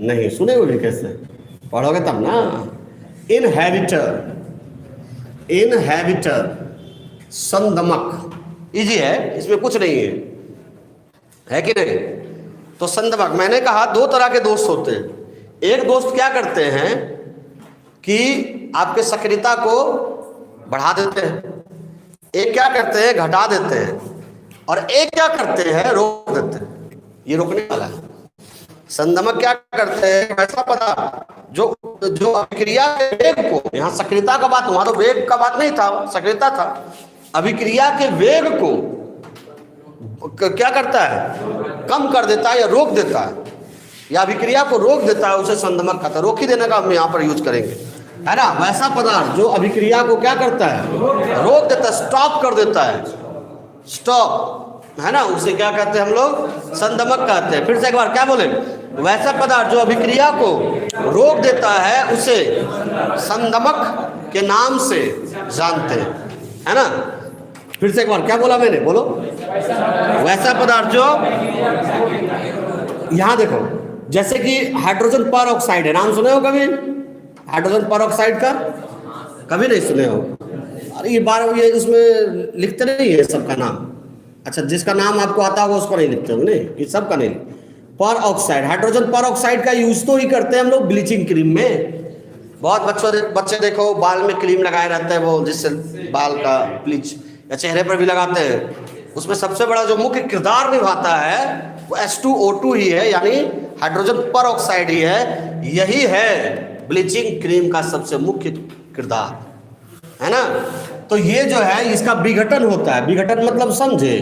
नहीं सुने हुए कैसे पढ़ोगे तब ना। इनहैबिटर, संदमक इजी है, इसमें कुछ नहीं है कि नहीं। तो संदमक, मैंने कहा 2 तरह के दोस्त होते हैं। एक दोस्त क्या करते हैं कि आपके सक्रियता को बढ़ा देते हैं, एक क्या करते हैं घटा देते हैं, और एक क्या करते हैं रोक देते हैं। ये रोकने वाला है। संदमक क्या करते हैं, ऐसा पदार्थ जो अभिक्रिया के वेग को, यहाँ सक्रियता का बात, वहां तो वेग का बात नहीं था, सक्रियता था। अभिक्रिया के वेग को क्या करता है, कम कर देता है या रोक देता है, या अभिक्रिया को रोक देता है, उसे संदमक कहता है। रोक ही देने का हम यहाँ पर यूज करेंगे, है ना। वैसा पदार्थ जो अभिक्रिया को क्या करता है, रोक देता है, स्टॉप कर देता है, स्टॉप, है ना, उसे क्या कहते हैं हम लोग, संदमक कहते हैं। फिर से एक बार क्या बोले, वैसा पदार्थ जो अभिक्रिया को रोक देता है उसे संदमक के नाम से जानते हैं, है ना। फिर से एक बार क्या बोला मैंने, बोलो। वैसा पदार्थ जो, यहां देखो, जैसे कि हाइड्रोजन पर ऑक्साइड है, नाम सुने हो कभी हाइड्रोजन पर ऑक्साइड का? कभी नहीं सुने हो? अरे ये बार ये इसमें लिखते नहीं है सबका नाम, अच्छा, जिसका नाम आपको आता होगा उसको नहीं लिखते होंगे, नहीं कि सबका नहीं। पर ऑक्साइड, हाइड्रोजन पर ऑक्साइड का यूज तो ही करते हैं हम लोग ब्लीचिंग क्रीम में। बहुत बच्चे देखो बाल में क्रीम लगाए रहते हैं, वो जिससे बाल का ब्लीच, या चेहरे पर भी लगाते हैं। उसमें सबसे बड़ा जो मुख्य किरदार निभाता है वो H2O2 ही है, यानी हाइड्रोजन पर ऑक्साइड ही है। यही है ब्लीचिंग क्रीम का सबसे मुख्य किरदार, है ना। तो ये जो है इसका विघटन होता है। विघटन मतलब समझे,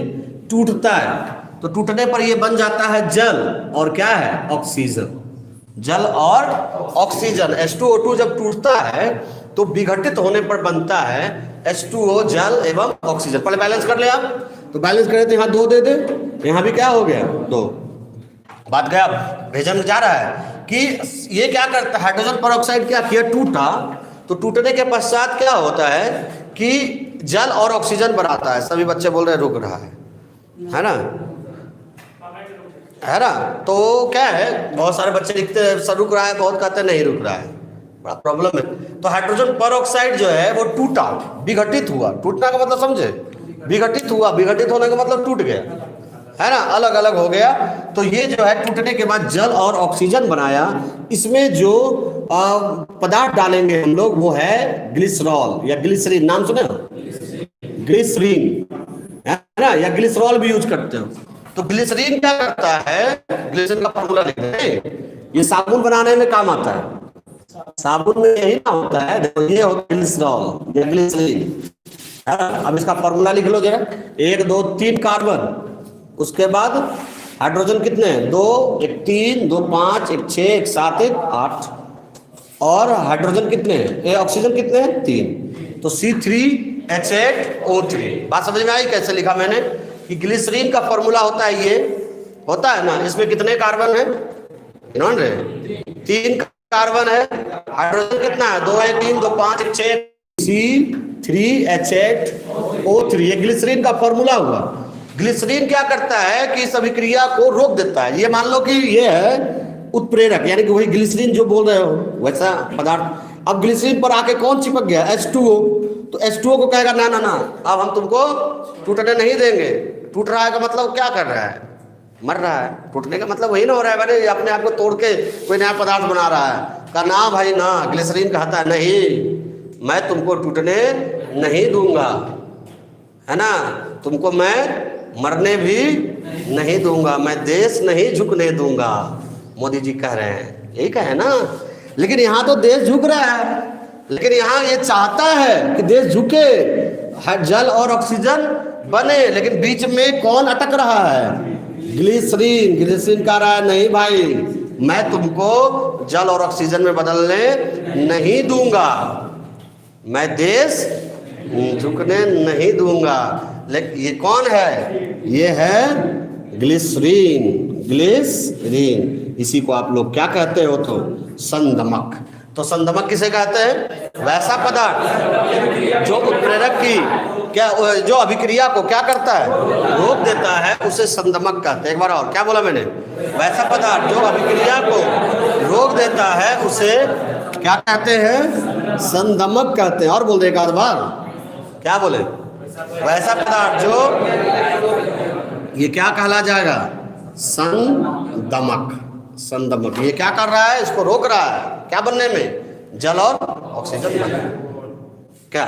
टूटता है। तो टूटने पर ये बन जाता है जल और क्या है, ऑक्सीजन। जल और ऑक्सीजन, H2O2 जब टूटता है तो विघटित होने पर बनता है H2O, जल एवं ऑक्सीजन। पहले बैलेंस कर ले आप, तो बैलेंस करें तो यहाँ 2 दे दे, यहाँ भी क्या हो गया 2। बात गया, भेजन जा रहा है कि ये क्या करता है, हाइड्रोजन पर ऑक्साइड क्या किया, टूटा। तो टूटने के पश्चात क्या होता है कि जल और ऑक्सीजन बनाता है। सभी बच्चे बोल रहे हैं रुक रहा है ना, है ना। तो क्या है, बहुत सारे बच्चे लिखते हैं सर रुक रहा है, बहुत कहते हैं नहीं रुक रहा है, बड़ा प्रॉब्लम है। तो हाइड्रोजन पर ऑक्साइड जो है वो टूटा, विघटित हुआ। टूटना का मतलब समझे, विघटित हुआ, विघटित होने का मतलब टूट गया, है ना, अलग अलग हो गया। तो ये जो है टूटने के बाद जल और ऑक्सीजन बनाया। इसमें जो पदार्थ डालेंगे हम लोग वो है ग्लिसरॉल या ग्लिसरीन। नाम सुने, ग्लिसरीन, है ना, या ग्लिसरॉल भी यूज करते हो। तो ग्लिसरीन क्या करता है, ग्लिसरीन का फॉर्मूला लिख दें, ये साबुन बनाने में काम आता है। साबुन में यही ना होता है, ये होता है ग्लिसरॉल या ग्लिसरीन। अब इसका फॉर्मूला लिख लो जरा, 1 2 3 कार्बन, उसके बाद हाइड्रोजन कितने हैं, 2 1 3 2 5 1 6 1 7 1 8, और हाइड्रोजन कितने हैं, ऑक्सीजन कितने हैं 3, तो C3H8O3। बात समझ में आई कैसे लिखा मैंने, कि ग्लिसरीन का फॉर्मूला होता है ये, होता है ना। इसमें कितने कार्बन है, 3 कार्बन है। हाइड्रोजन कितना है, 2 1 3 2 5 1 6, C3H8O3, ये ग्लिसरीन का फॉर्मूला हुआ। ग्लिसरीन क्या करता है कि इस अभिक्रिया को रोक देता है। ये मान लो कि ये है उत्प्रेरक, यानी कि वही ग्लिसरीन जो बोल रहे हो वैसा पदार्थ। अब ग्लिसरीन पर आके कौन चिपक गया, H2O। तो H2O को कहेगा ना ना ना, अब हम तुमको टूटने नहीं देंगे। टूट रहा है का मतलब क्या कर रहा है, मर रहा है। टूटने का मतलब वही ना हो रहा है, मैंने अपने आप को तोड़ के कोई नया पदार्थ बना रहा है। कहा ना भाई ना, ग्लिसरीन कहता है नहीं, मैं तुमको टूटने नहीं दूंगा, है ना, तुमको मैं मरने भी नहीं दूंगा, मैं देश नहीं झुकने दूंगा। मोदी जी कह रहे हैं, यही कहे ना। लेकिन यहाँ तो देश झुक रहा है, लेकिन यहाँ ये चाहता है कि देश झुके, जल और ऑक्सीजन बने, लेकिन बीच में कौन अटक रहा है, ग्लिसरीन। ग्लिसरीन कह रहा है नहीं भाई, मैं तुमको जल और ऑक्सीजन में बदलने नहीं दूंगा, मैं देश झुकने नहीं दूंगा। लेकिन ये कौन है, ये है ग्लिसरीन। ग्लिसरीन इसी को आप लोग क्या कहते हो, तो संदमक। तो संदमक किसे कहते हैं, वैसा पदार्थ जो उत्प्रेरक की क्या, जो अभिक्रिया को क्या करता है, रोक देता है, उसे संदमक कहते हैं। एक बार और क्या बोला मैंने, वैसा पदार्थ जो अभिक्रिया को रोक देता है उसे क्या कहते हैं, संदमक कहते हैं। और बोल दे एक आध बार, क्या बोले, वैसा पदार्थ जो, ये क्या कहला जाएगा, संदमक। संदमक ये क्या कर रहा है, इसको रोक रहा है क्या बनने में, जल और ऑक्सीजन बनने क्या।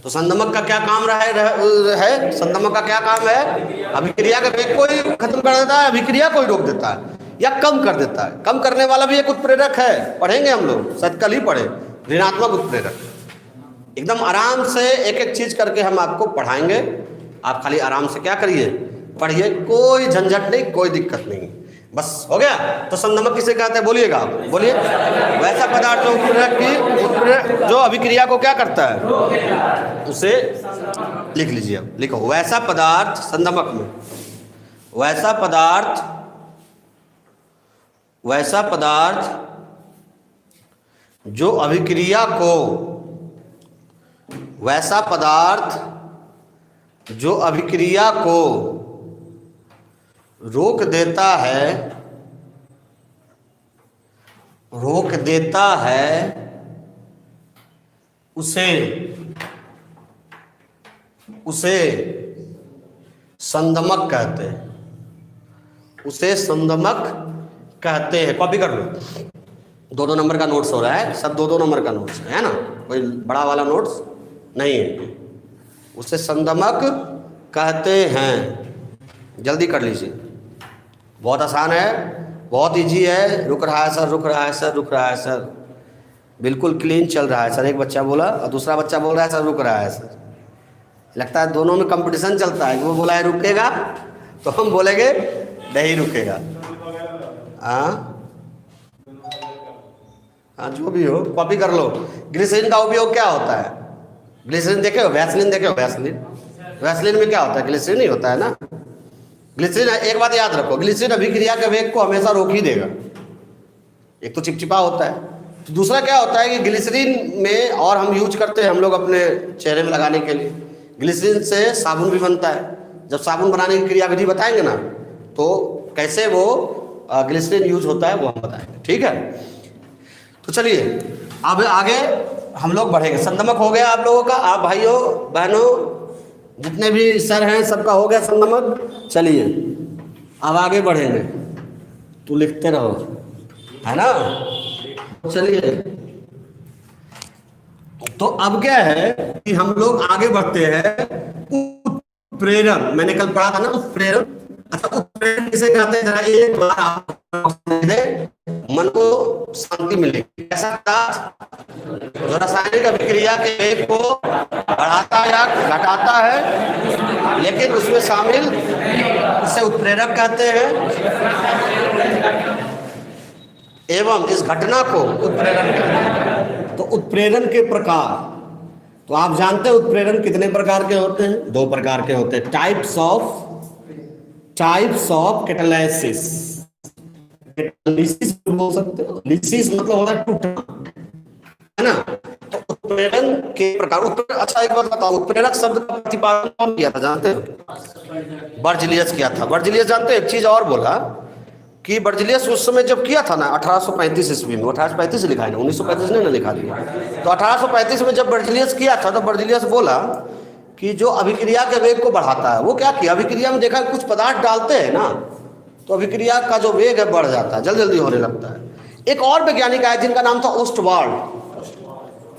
तो संदमक का क्या काम रहा है, संदमक का क्या काम है, अभिक्रिया के वेग को ही खत्म कर देता है, अभिक्रिया को ही रोक देता है या कम कर देता है। कम करने वाला भी एक उत्प्रेरक है, पढ़ेंगे हम लोग, शायद कल ही पढ़े, ऋणात्मक उत्प्रेरक। एकदम आराम से एक एक चीज करके हम आपको पढ़ाएंगे, आप खाली आराम से क्या करिए, पढ़िए, कोई झंझट नहीं, कोई दिक्कत नहीं, बस हो गया। तो संदमक किसे कहते हैं, बोलिएगा आप, बोलिए, वैसा पदार्थ जो उत्प्रेरक जो अभिक्रिया को क्या करता है, उसे लिख लीजिए अब, लिखो वैसा पदार्थ, संदमक में वैसा पदार्थ जो अभिक्रिया को, वैसा पदार्थ जो अभिक्रिया को रोक देता है उसे संदमक कहते हैं, उसे संदमक कहते हैं। कॉपी कर लो, 2-2 नंबर का नोट्स हो रहा है, सब 2-2 नंबर का नोट्स है ना, कोई बड़ा वाला नोट्स नहीं है। उसे संदमक कहते हैं, जल्दी कर लीजिए, बहुत आसान है, बहुत इजी है। रुक रहा है सर, रुक रहा है सर, रुक रहा है सर, बिल्कुल क्लीन चल रहा है सर। एक बच्चा बोला और दूसरा बच्चा बोल रहा है सर रुक रहा है सर। लगता है दोनों में कंपटीशन चलता है, वो बोला है रुकेगा तो हम बोलेंगे नहीं रुकेगा। हाँ हाँ, जो भी हो कॉपी कर लो। ग्लिसरीन का उपयोग क्या होता है? ग्लिसरीन देखे हो, वैसलीन देखे हो? वैसलीन में क्या होता है? ग्लिसरीन ही होता है ना। ग्लिसरीन, एक बात याद रखो, ग्लिसरीन अभिक्रिया के वेग को हमेशा रोक ही देगा। एक तो चिपचिपा होता है, तो दूसरा क्या होता है कि ग्लिसरीन में, और हम यूज करते हैं हम लोग अपने चेहरे में लगाने के लिए, ग्लिसरीन से साबुन भी बनता है। जब साबुन बनाने की क्रियाविधि बताएंगे ना, तो कैसे वो ग्लिसरीन यूज होता है वो हम बताएंगे, ठीक है। तो चलिए अब आगे हम लोग बढ़ेंगे। संदमक हो गया आप लोगों का, आप भाइयों बहनों जितने भी सर हैं सबका हो गया संदमक। चलिए अब आगे बढ़ेंगे, तो लिखते रहो, है ना। चलिए तो अब क्या है कि हम लोग आगे बढ़ते हैं। उत्प्रेरण, मैंने कल पढ़ा था ना उत्प्रेरण। अच्छा, उत्प्रेरण किसे कहते हैं? जरा एक बार आप मन को शांति मिलेगी। ऐसा जो रासायनिक अभिक्रिया के वेग को बढ़ाता या घटाता है, लेकिन उसमें शामिल, उसे उत्प्रेरक कहते हैं। एवं इस घटना को उत्प्रेरण कहते हैं। तो उत्प्रेरण के प्रकार, तो आप जानते हैं उत्प्रेरण कितने प्रकार के होते हैं? 2 प्रकार के होते हैं। Types of catalysis. कैटालिसिस बोल सकते हो, लिसिस मतलब होता है टूटना, है ना। तो उत्प्रेरण के प्रकार। अच्छा एक बात बताओ, उत्प्रेरक शब्द का प्रतिपादन कौन किया था जानते हो? बर्जिलियस किया था। बर्जिलियस जानते हो? एक चीज और बोला कि बर्जिलियस उस समय जब किया था ना 1835 ईस्वी में, 1835 लिखा है ना, 1935 ने ना लिखा दिया। तो 1835 में जब बर्जिलियस किया था, तो बर्जिलियस बोला कि जो अभिक्रिया के वेग को बढ़ाता है, वो क्या किया, अभिक्रिया में देखा कुछ पदार्थ डालते हैं ना, तो अभिक्रिया का जो वेग है बढ़ जाता है, जल्दी जल्दी होने लगता है। एक और वैज्ञानिक आया जिनका नाम था ओस्टवाल्ड,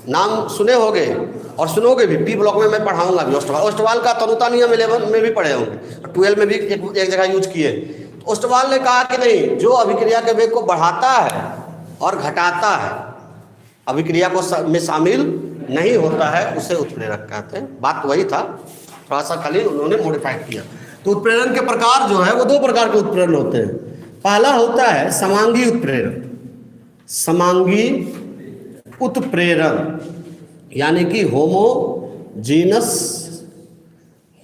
नाम सुने होंगे और सुनोगे भी, पी ब्लॉक में मैं पढ़ाऊंगा भी। ओस्टवाल्ड का तनुता नियम 11 में भी पढ़े होंगे, 12 में भी एक जगह यूज किए। ओस्टवाल्ड ने कहा कि नहीं, जो अभिक्रिया के वेग को बढ़ाता है और घटाता है, अभिक्रिया को में शामिल नहीं होता है, उसे उत्प्रेरक कहते हैं। बात वही था, थोड़ा सा खाली उन्होंने मॉडिफाइड किया। तो उत्प्रेरण के प्रकार जो है वो 2 प्रकार के उत्प्रेरण होते हैं। पहला होता है समांगी उत्प्रेरण। समांगी उत्प्रेरण यानी कि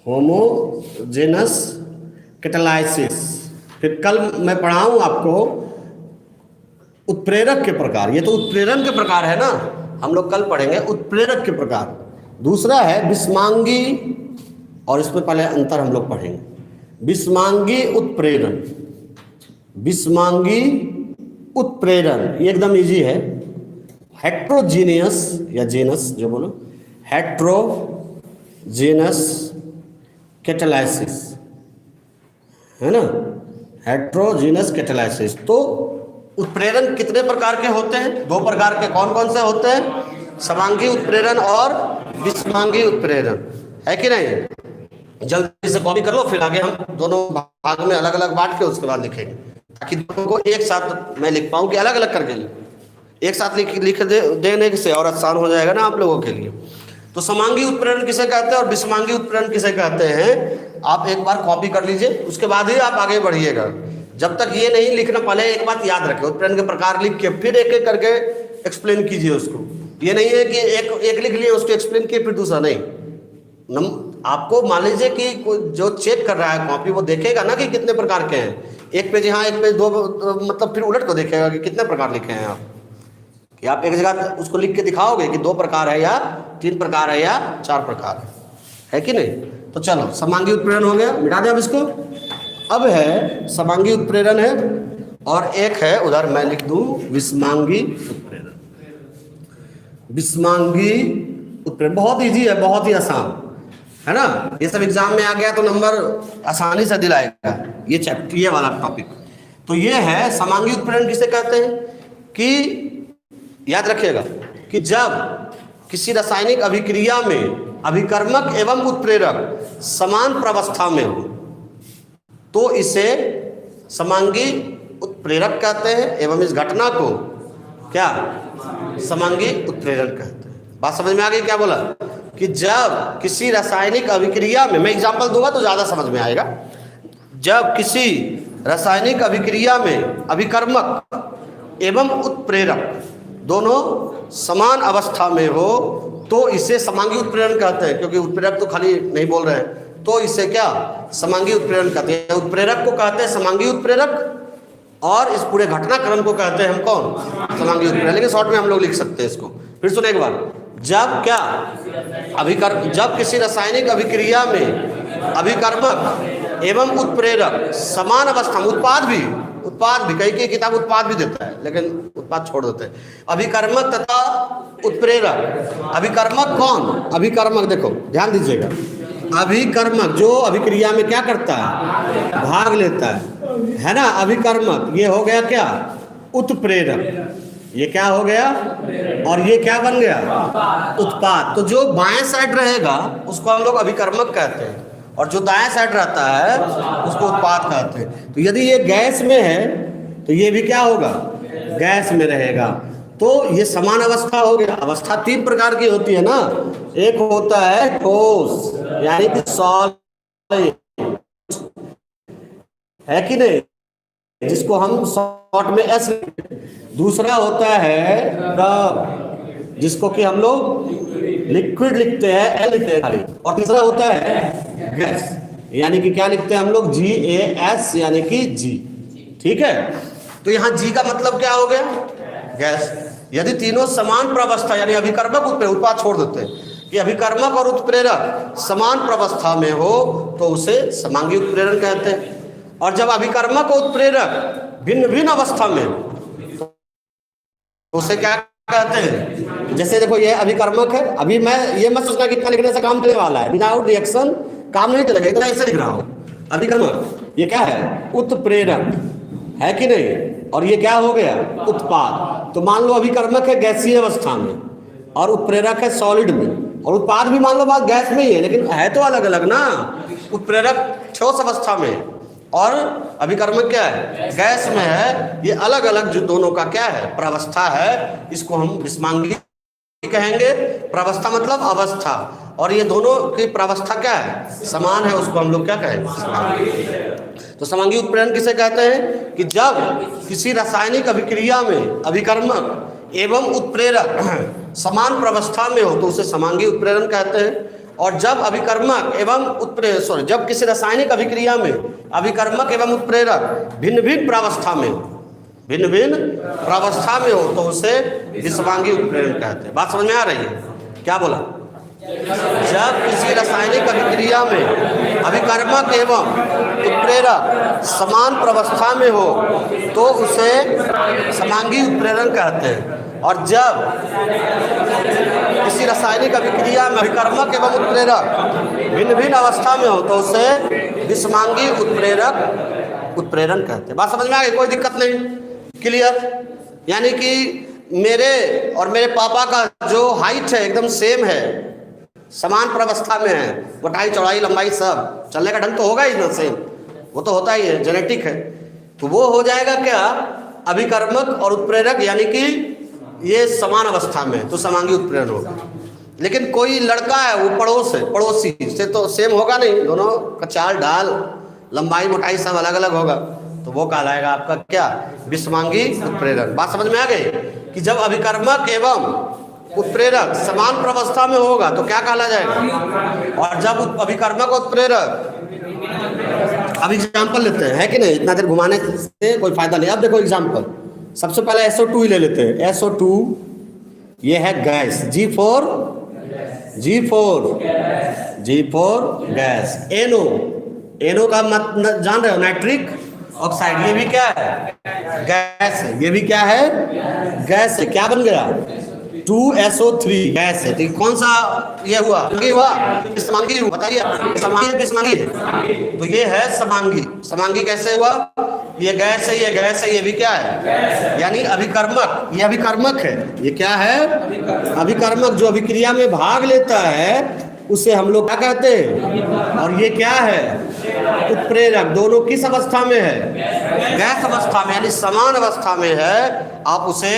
होमोजेनस कैटालाइसिस। फिर कल मैं पढ़ाऊँ आपको उत्प्रेरक के प्रकार। ये तो उत्प्रेरण के प्रकार है ना, हम लोग कल पढ़ेंगे उत्प्रेरक के प्रकार। दूसरा है विषमांगी, और इसमें पहले अंतर हम लोग पढ़ेंगे। विषमांगी उत्प्रेरण, विषमांगी उत्प्रेरण ये एकदम इजी है। हेट्रोजीनियस या जेनस जो बोलो, हेट्रोजेनस कैटालाइसिस, है ना, हेट्रोजीनस कैटालाइसिस। तो उत्प्रेरण कितने प्रकार के होते हैं? 2 प्रकार के। कौन कौन से होते हैं? समांगी उत्प्रेरण और विषमांगी उत्प्रेरण, है कि नहीं? जल्दी से कॉपी कर लो, फिर आगे हम दोनों भाग में अलग अलग बांट के उसके बाद लिखेंगे, ताकि दोनों को एक साथ मैं लिख पाऊँ कि अलग अलग करके एक साथ लिख देने से और आसान हो जाएगा ना आप लोगों के लिए। तो समांगी उत्प्रेरण किसे कहते हैं और विषमांगी उत्प्रेरण किसे कहते हैं, आप एक बार कॉपी कर लीजिए, उसके बाद ही आप आगे बढ़िएगा। जब तक ये नहीं लिखना, पहले एक बात याद रखें, उत्प्रेरण के प्रकार लिख के फिर एक एक करके एक्सप्लेन कीजिए उसको। ये नहीं है कि एक लिख लिए उसको एक्सप्लेन किए फिर दूसरा नहीं। आपको मान लीजिए कि जो चेक कर रहा है कॉपी, वो देखेगा ना कि कितने प्रकार के हैं। एक पेज यहाँ, एक पेज 2, मतलब फिर उलट को देखेगा कि कितने प्रकार लिखे हैं आप। कि आप एक जगह उसको लिख के दिखाओगे कि 2 प्रकार है या 3 प्रकार है या 4 प्रकार है कि नहीं। तो चलो समांगी उत्प्रेरण हो गया, मिटा दें अब इसको। अब है समांगी उत्प्रेरण है, और एक है उधर मैं लिख दूं विषमांगी उत्प्रेरण। विषमांगी उत्प्रेरण बहुत इजी है, बहुत ही आसान। है ना। ये सब एग्जाम में आ गया तो नंबर आसानी से दिलाएगा ये चैप्टर, ये वाला टॉपिक। तो ये है समांगी उत्प्रेरण किसे कहते हैं, कि याद रखिएगा कि जब किसी रासायनिक अभिक्रिया में अभिकर्मक एवं उत्प्रेरक समान प्रावस्था में हो तो इसे समांगी उत्प्रेरक कहते हैं, एवं इस घटना को क्या समांगी उत्प्रेरण कहते हैं। बात समझ में आ गई क्या बोला, कि जब किसी रासायनिक अभिक्रिया में, मैं एग्जांपल दूंगा तो ज्यादा समझ में आएगा, जब किसी रासायनिक अभिक्रिया में अभिकर्मक एवं उत्प्रेरक दोनों समान अवस्था में हो तो इसे समांगी उत्प्रेरण कहते हैं। क्योंकि उत्प्रेरक तो खाली नहीं बोल रहे हैं, तो इसे क्या समांगी उत्प्रेरण कहते हैं। उत्प्रेरक को कहते हैं समांगी उत्प्रेरक, और इस पूरे घटनाक्रम को कहते हैं हम कौन, समांगी उत्प्रेरण। लेकिन शॉर्ट में हम लोग लिख सकते हैं इसको। फिर सुने एक बार, जब क्या जब किसी रासायनिक अभिक्रिया में अभिकर्मक एवं उत्प्रेरक समान अवस्था में, उत्पाद भी कई किताब उत्पाद भी देता है लेकिन उत्पाद छोड़ देते हैं। अभिकर्मक तथा उत्प्रेरक, अभिकर्मक कौन, अभिकर्मक देखो ध्यान दीजिएगा, अभिकर्मक जो अभिक्रिया में क्या करता है, भाग लेता है ना। अभिकर्मक ये हो गया क्या, उत्प्रेरक, ये क्या हो गया, और ये क्या बन गया, उत्पाद। तो जो बाएं साइड रहेगा उसको हम लोग अभिकर्मक कहते हैं, और जो दाएं साइड रहता है उसको उत्पाद कहते हैं। तो यदि ये गैस में है तो ये भी क्या होगा, गैस में रहेगा। तो ये समान अवस्था हो गया। अवस्था तीन प्रकार की होती है ना, एक होता है ठोस यानी कि सॉलिड, है कि नहीं, जिसको हम शॉर्ट में एस, दूसरा होता है द्रव जिसको कि हम लोग लिक्विड लिखते हैं, एल लिखते हैं खाली, और तीसरा होता है गैस यानी कि क्या लिखते हैं हम लोग, GAS यानी कि जी। ठीक है, तो यहाँ जी का मतलब क्या हो गया, गैस। यदि तीनों समान प्रावस्था यानी अभिकर्मक उत्पाद छोड़ देते हैं कि अभिकर्मक और उत्प्रेरक समान प्रावस्था में हो तो उसे समांगी उत्प्रेरण कहते हैं। और जब अभिकर्मक और उत्प्रेरक भिन्न भिन्न अवस्था में तो उसे क्या कहते हैं। जैसे देखो ये अभिकर्मक है, अभी मैं ये मत सोचना कि इतना लिखने से काम चलने वाला है, विदाउट रिएक्शन काम नहीं चलेगा, इतना ऐसे लिख रहा हूँ। अभिकर्मक ये क्या है, उत्प्रेरक, है कि नहीं, और ये क्या हो गया, उत्पाद। तो मान लो अभिकर्मक है गैसीय अवस्था में और उत्प्रेरक है सॉलिड में, और उत्पाद भी मान लो बात गैस में ही है, लेकिन है तो अलग अलग ना। उत्प्रेरक ठोस अवस्था में और अभिकर्मक क्या है, गैस में है। ये अलग अलग जो दोनों का क्या है, प्रावस्था है, इसको हम विषमांगी कहेंगे। प्रावस्था मतलब अवस्था, और ये दोनों की प्रावस्था क्या है, समान है, उसको हम लोग क्या कहेंगे। तो समांगी उत्प्रेरण किसे कहते हैं, कि जब किसी रासायनिक अभिक्रिया में अभिकर्मक एवं उत्प्रेरक समान प्रावस्था में हो तो उसे समांगी उत्प्रेरण कहते हैं। और जब अभिकर्मक एवं उत्प्रेरक जब किसी रासायनिक अभिक्रिया में अभिकर्मक एवं उत्प्रेरक भिन्न भिन्न प्रावस्था में हो तो उसे विषमांगी उत्प्रेरण कहते हैं। बात समझ में आ रही है क्या बोला, जब किसी रासायनिक अभिक्रिया में अभिकर्मक एवं उत्प्रेरक समान प्रावस्था में हो तो उसे समांगी उत्प्रेरण कहते हैं। और जब किसी रासायनिक अभिक्रिया में अभिकर्मक एवं उत्प्रेरक भिन्न भिन्न अवस्था में हो तो उसे विषमांगी उत्प्रेरण कहते हैं। बात समझ में आ गई, कोई दिक्कत नहीं, क्लियर। यानी कि मेरे और मेरे पापा का जो हाइट है एकदम सेम है, समान प्रावस्था में है, मोटाई चौड़ाई लंबाई सब, चलने का ढंग तो होगा ही ना सेम, वो तो होता ही है, जेनेटिक है। तो वो हो जाएगा क्या, अभिकर्मक और उत्प्रेरक यानी कि ये समान अवस्था में, तो समांगी उत्प्रेरण होगा। लेकिन कोई लड़का है वो पड़ोसी से तो सेम होगा नहीं, दोनों का चाल ढाल लंबाई मोटाई सब अलग अलग होगा, तो वो कहलाएगा आपका क्या, विषमांगी उत्प्रेरण। बात समझ में आ गई, कि जब अभिकर्मक एवं उत्प्रेरक समान प्रावस्था में होगा तो क्या कहला जाएगा। और जब अभिकर्मक और उत्प्रेरक, अब एग्जाम्पल लेते हैं, है कि नहीं, इतना देर घुमाने से कोई फायदा नहीं। अब देखो एग्जाम्पल, सबसे पहले SO2 ही ले लेते हैं। SO2 ये है gas, G four gas. NO का मत जान रहे हो, नाइट्रिक ऑक्साइड, ये भी क्या है, गैस है। ये भी क्या है, गैस है। क्या बन गया, 2SO3 गैस है। ठीक, कौन सा ये हुआ? समांगी हुआ। बताइए समांगी है कि समांगी है? तो ये है समांगी। समांगी कैसे हुआ? ये गैस है, ये गैस है, ये भी क्या है? यानी अभिकर्मक। ये अभिकर्मक है। ये क्या है? अभिकर्मक। जो अभिक्रिया में भाग लेता है उसे हम लोग क्या कहते हैं? और ये क्या है? उत्प्रेरक। दोनों किस अवस्था में है? गैस अवस्था में, यानी समान अवस्था में है। आप उसे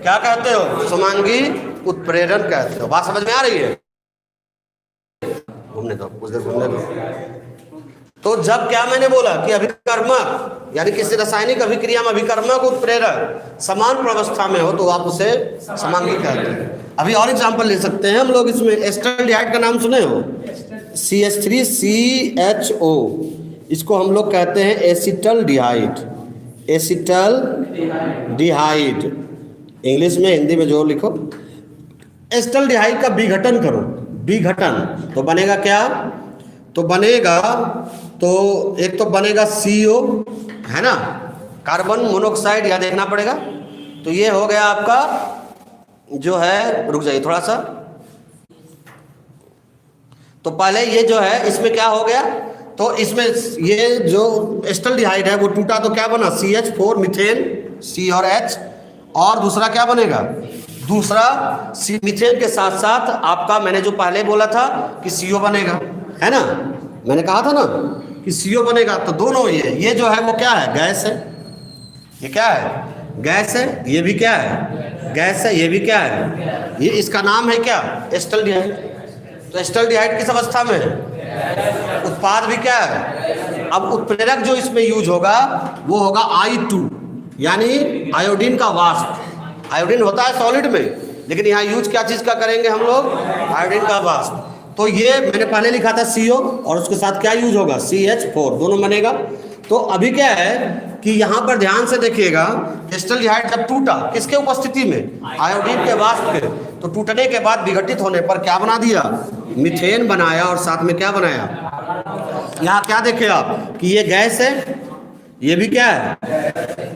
क्या कहते हो? समांगी उत्प्रेरण कहते हो। बात समझ में आ रही है? घूमने दो, कुछ देर घूमने दो। तो जब क्या मैंने बोला कि अभिकर्मक यानी किसी रासायनिक अभिक्रिया में अभिकर्मक उत्प्रेरक समान प्रावस्था में हो तो आप उसे समांगी कहते हैं। अभी और एग्जांपल ले सकते हैं हम लोग इसमें। एस्टल्डिहाइड का नाम सुने हो? CH3CHO, इसको हम लोग कहते हैं एसिटल्डिहाइड। एसिटल्डिहाइड इंग्लिश में, हिंदी में जो लिखो। एस्टल्डिहाइड का विघटन करो, विघटन, तो बनेगा क्या? तो बनेगा, तो एक तो बनेगा CO, है ना, कार्बन मोनोऑक्साइड, यह देखना पड़ेगा। तो ये हो गया आपका जो है, रुक जाइए थोड़ा सा। तो पहले ये जो है इसमें क्या हो गया? तो इसमें ये जो एस्टल्डिहाइड है वो टूटा तो क्या बना? CH4 मीथेन, C और H। और दूसरा क्या बनेगा? दूसरा मीथेन के साथ साथ आपका, मैंने जो पहले बोला था कि CO बनेगा, है ना, मैंने कहा था ना कि CO बनेगा। तो दोनों ये जो है वो क्या है? गैस है। ये क्या है? गैस है। ये भी क्या है? गैस है। ये भी क्या है? ये इसका नाम है क्या? एस्टल्डिहाइड। तो एस्टल्डिहाइड किस अवस्था में है? उत्पाद भी क्या है? अब उत्प्रेरक जो इसमें यूज होगा वो होगा I2, यानी आयोडीन का वाष्प। आयोडीन होता है सॉलिड में, लेकिन यहाँ यूज क्या चीज का करेंगे हम लोग? आयोडीन का वाष्प। तो ये मैंने पहले लिखा था CO, और उसके साथ क्या यूज होगा? CH4, दोनों बनेगा। तो अभी क्या है कि यहाँ पर ध्यान से देखिएगा, एस्टल्डिहाइड जब टूटा किसके उपस्थिति में? आयोडीन के वाष्प के। तो टूटने के बाद विघटित होने पर क्या बना दिया? मीथेन बनाया। और साथ में क्या बनाया? यहाँ क्या देखे आप कि ये गैस है, ये भी क्या है?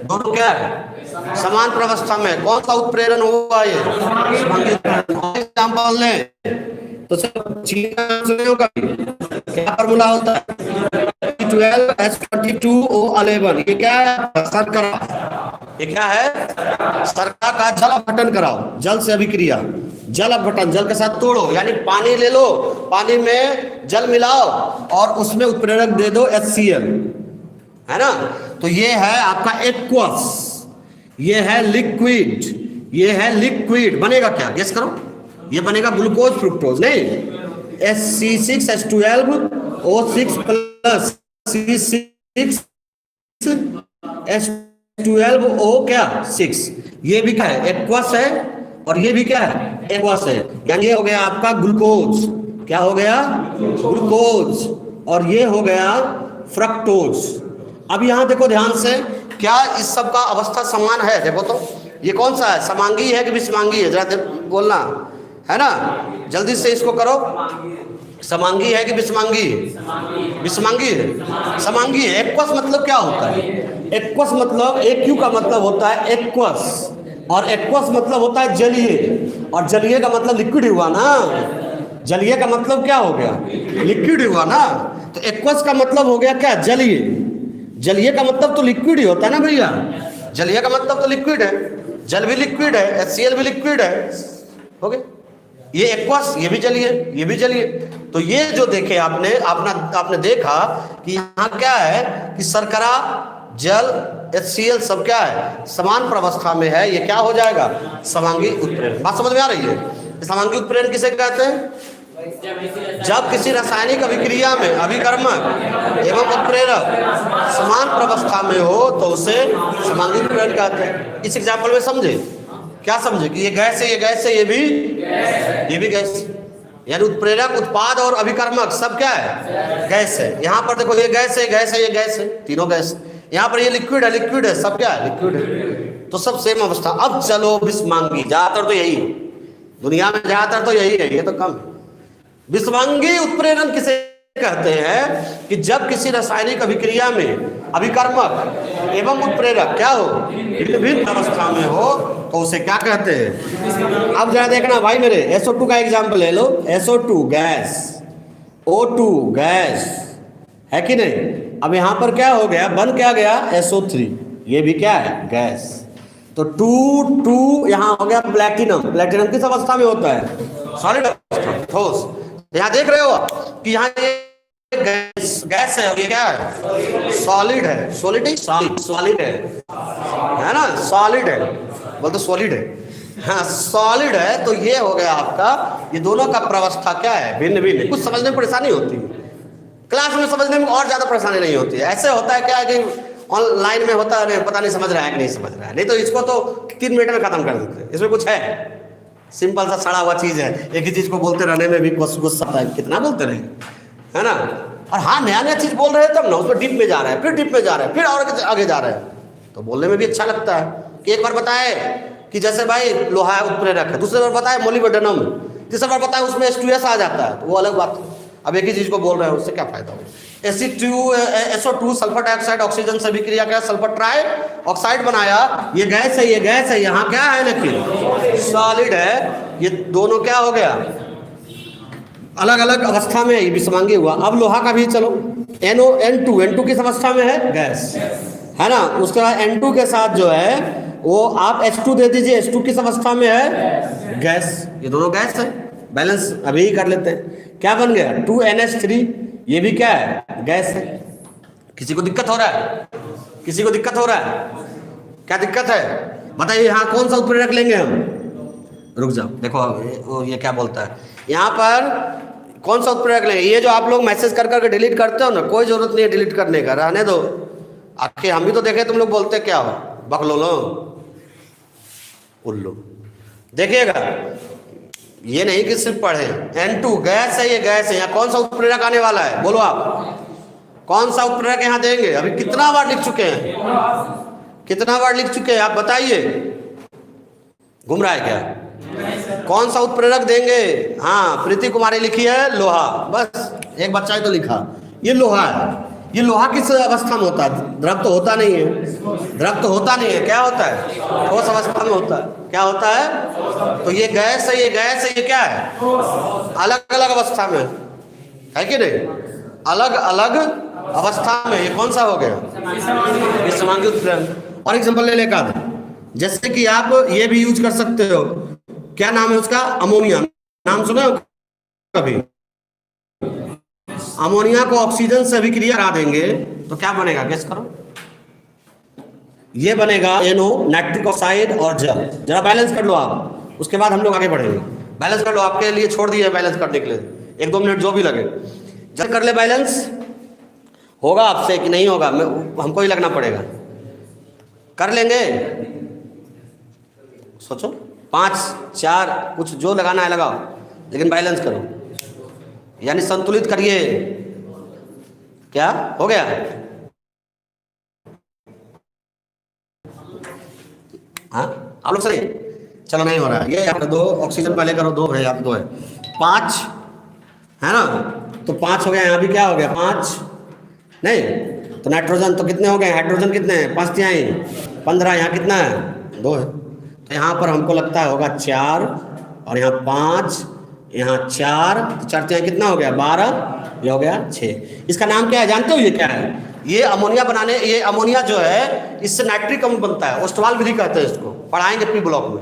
दोनों क्या है? समान प्रावस्था में। कौन सा उत्प्रेरण हुआ? ये एग्जाम्पल लें तो क्या फॉर्मूला होता है? 12H22O11। ये क्या है? शर्करा। ये क्या है? शर्करा का जल अपघटन कराओ। जल से अभिक्रिया, जल अपघटन, जल के साथ तोड़ो, यानी पानी ले लो, पानी में जल मिलाओ और उसमें उत्प्रेरक दे दो HCl, है ना। तो ये है आपका एक्वस, ये है लिक्विड, ये है लिक्विड। बनेगा क्या? गेस करो। ये बनेगा ग्लूकोज फ्रुक्टोज, नहीं, C6H12O6 प्लस C6H12O क्या? 6। ये भी क्या है? एक्वस है। और ये भी क्या है? एक्वस है। यानी ये हो गया आपका ग्लूकोज। क्या हो गया? ग्लूकोज। और ये हो गया फ्रक्टोज। अब यहां देखो ध्यान से, क्या इस सब का अवस्था समान है? देखो तो ये कौन सा है? समांगी है कि विषमांगी है? जरा बोलना, है ना, जल्दी से इसको करो। समांगी है कि विषमांगी? विषमांगी है। समांगी है। एक्वस मतलब क्या होता है? एक्वस मतलब AQ का मतलब होता है एक्वस, और एक्वस मतलब होता है जलीय, और जलीय का मतलब लिक्विड हुआ ना। जलीय का मतलब क्या हो गया? लिक्विड हुआ ना। तो एक्वस का मतलब हो गया क्या? जलीय। जलीय का मतलब तो लिक्विड ही होता है ना भैया। जलीय का मतलब तो लिक्विड है, जल भी लिक्विड है, HCl भी लिक्विड है, हो गया। ये एक्वस, ये भी जलीय, ये भी जलीय। तो ये जो देखे आपने देखा कि यहाँ क्या है कि शर्करा, जल, HCl सब क्या है? समान प्रावस्था में है। ये क्या हो जाएगा? समांगी उत्प्रेरण। बात समझ में आ रही है? समांगी उत्प्रेरण किसे कहते हैं? जब किसी रासायनिक अभिक्रिया में अभिकर्मक एवं उत्प्रेरक समान प्रावस्था में हो तो उसे समांगी उत्प्रेरण कहते हैं। इस एग्जाम्पल में समझे? क्या समझे कि ये गैस है, ये गैस है, ये भी गैस, यानी उत्प्रेरक, उत्पाद और अभिकर्मक सब क्या है? गैस है। यहाँ पर देखो ये गैस है, गैस है, ये गैस है, तीनों गैस। यहाँ पर ये लिक्विड है, लिक्विड है, सब क्या है? लिक्विड है। तो सब सेम अवस्था। अब चलो विषमांगी, ज्यादातर तो यही है दुनिया में, ज्यादातर तो यही है, ये तो कम है। विषमांगी उत्प्रेरण किसे कहते हैं? कि जब किसी रासायनिक अभिक्रिया में अभिकर्मक एवं उत्प्रेरक क्या हो? विभिन्न अवस्था में हो तो उसे क्या कहते हैं? अब जरा देखना भाई मेरे, SO2 का एग्जाम्पल ले लो। SO2 गैस, O2 गैस, है कि नहीं? अब यहां पर क्या हो गया, बन क्या गया? SO3, ये भी क्या है? गैस। तो 2 यहां हो गया प्लेटिनम। प्लेटिनम किस अवस्था में होता है? सॉलिड अवस्था, ठोस। यहां देख रहे हो कि यहाँ गैस है और ये क्या है? सॉलिड है। सॉलिड है, सॉलिड है ना? सॉलिड है, बोलते सॉलिड है। हाँ सॉलिड है। तो ये हो गया आपका, ये दोनों का प्रावस्था क्या है? भिन्न भिन्न। कुछ समझने में परेशानी होती है, क्लास में समझने में और ज्यादा परेशानी नहीं होती है। ऐसे होता है क्या कि ऑनलाइन में होता है, पता नहीं समझ रहा है कि नहीं समझ रहा है, नहीं तो इसको तो 3 मिनट में खत्म कर देते हैं। इसमें कुछ है, सिंपल सा सड़ा हुआ चीज है। एक ही चीज को बोलते रहने में भी गुस्सा आता है, कितना बोलते रहे, है ना? और हाँ नया नया चीज बोल रहे हैं तब ना उसमें डीप में जा रहा है, फिर डीप में जा रहा है, फिर और आगे जा रहा है, तो बोलने में भी अच्छा लगता है। कि एक बार बताए कि जैसे भाई लोहा उत्प्रेरक है, दूसरे बार बताए मोलिब्डेनम, तीसरी बार बताए उसमें H2S आ जाता है, तो वो अलग बात है। अब एक ही चीज को बोल रहे हैं, उससे क्या फायदा होगा? SO2 सल्फर डाइऑक्साइड ऑक्सीजन से अभिक्रिया क्या, सल्फर ट्राई ऑक्साइड बनाया। ये गैस है, ये गैस है, यहाँ क्या है? लेकिन सॉलिड है। ये दोनों क्या हो गया? अलग अलग अवस्था में ये विषमांगी हुआ। अब लोहा का भी चलो, N2 किस अवस्था में है? गैस, है ना? उसके बाद N2 के साथ जो है वो आप H2 दे दीजिए, H2 किस अवस्था में है? गैस। ये दोनों गैस है, बैलेंस अभी ही कर लेते हैं। क्या बन गया? 2NH3, ये भी क्या है? गैस है। किसी को दिक्कत हो रहा है? किसी को दिक्कत हो रहा है? क्या दिक्कत है बताइए? यहाँ कौन सा उत्प्रेरक लेंगे हम? रुक जाओ, देखो ये क्या बोलता है यहाँ पर, कौन सा उत्प्रेरक लेंगे? ये जो आप लोग मैसेज कर करके डिलीट करते हो ना, कोई जरूरत नहीं है डिलीट करने का, रहने दो। आखिर हम भी तो देखे तुम लोग बोलते क्या हो, बकलोलो उल्लू। देखिएगा, ये नहीं कि सिर्फ पढ़े। N2 गैस है, ये गैस है। यहाँ कौन सा उत्प्रेरक आने वाला है? बोलो आप, कौन सा उत्प्रेरक यहाँ देंगे? अभी कितना बार लिख चुके हैं? कितना बार लिख चुके हैं आप बताइए? घूम रहा है क्या? कौन सा उत्प्रेरक देंगे? हाँ प्रीति कुमारी लिखी है लोहा, बस एक बच्चा ही तो लिखा, ये लोहा है। ये लोहा किस अवस्था में होता है? द्रव तो होता नहीं है, द्रव तो होता नहीं है, क्या होता है? ठोस अवस्था में होता है। क्या होता है? तो ये गैस है, ये गैस है, ये क्या है? अलग अलग अवस्था में है कि नहीं? अलग अलग अवस्था में। ये कौन सा हो गया? विषमांगी उत्प्रेरक। और एग्जांपल ले लेगा, जैसे कि आप ये भी यूज कर सकते हो, क्या नाम है उसका? अमोनिया। नाम सुना हो कभी? अमोनिया को ऑक्सीजन से अभिक्रिया करा देंगे तो क्या बनेगा? गेस करो। ये बनेगा NO, नाइट्रिक ऑक्साइड और जल। जरा बैलेंस कर लो आप, उसके बाद हम लोग आगे बढ़ेंगे। बैलेंस कर लो, आपके लिए छोड़ दिए बैलेंस करने के लिए, 1-2 मिनट जो भी लगे। जब कर ले बैलेंस, होगा आपसे कि नहीं होगा? हमको ही लगना पड़ेगा। कर लेंगे? सोचो, 5, 4 कुछ जो लगाना है लगाओ, लेकिन बैलेंस करो, यानी संतुलित करिए। क्या हो गया? हाँ आप लोग सही? चलो नहीं हो रहा है ये, यहाँ 2 ऑक्सीजन पहले करो, 2 है, यहाँ 2 है, 5 है ना? तो 5 हो गया। यहाँ भी क्या हो गया? 5 नहीं तो नाइट्रोजन तो कितने हो गए? हाइड्रोजन कितने हैं? 5 तिहाई 15। यहाँ कितना है? 2 है। तो यहाँ पर हमको लगता है होगा 4, और यहाँ 5, यहाँ 4, तो 4 तिहाई कितना हो गया? 12, ये हो गया 6। इसका नाम क्या है जानते हो? ये क्या है? ये अमोनिया बनाने, ये अमोनिया जो है इससे नाइट्रिक अम्ल बनता है। ओस्टवाल विधि कहते हैं इसको, पढ़ाएंगे P ब्लॉक में।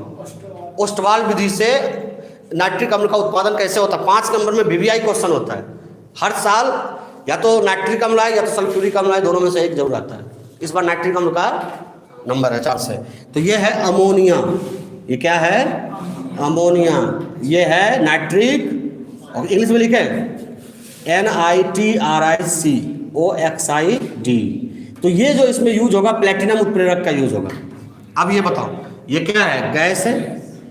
ओस्टवाल विधि से नाइट्रिक अम्ल का उत्पादन कैसे होता है? 5 नंबर में VVI क्वेश्चन होता है हर साल, या तो नाइट्रिक अम्ल आए या तो सल्फ्यूरिक अम्ल आए, दोनों में से एक जरूर आता है। इस बार नाइट्रिक अम्ल का नंबर है 4 से। तो ये है अमोनिया। ये क्या है? अमोनिया। ये है नाइट्रिक, इंग्लिश में लिखे NITRICOXID। तो ये जो इसमें यूज होगा प्लेटिनम उत्प्रेरक का यूज होगा। अब ये बताओ, ये क्या है? गैस है,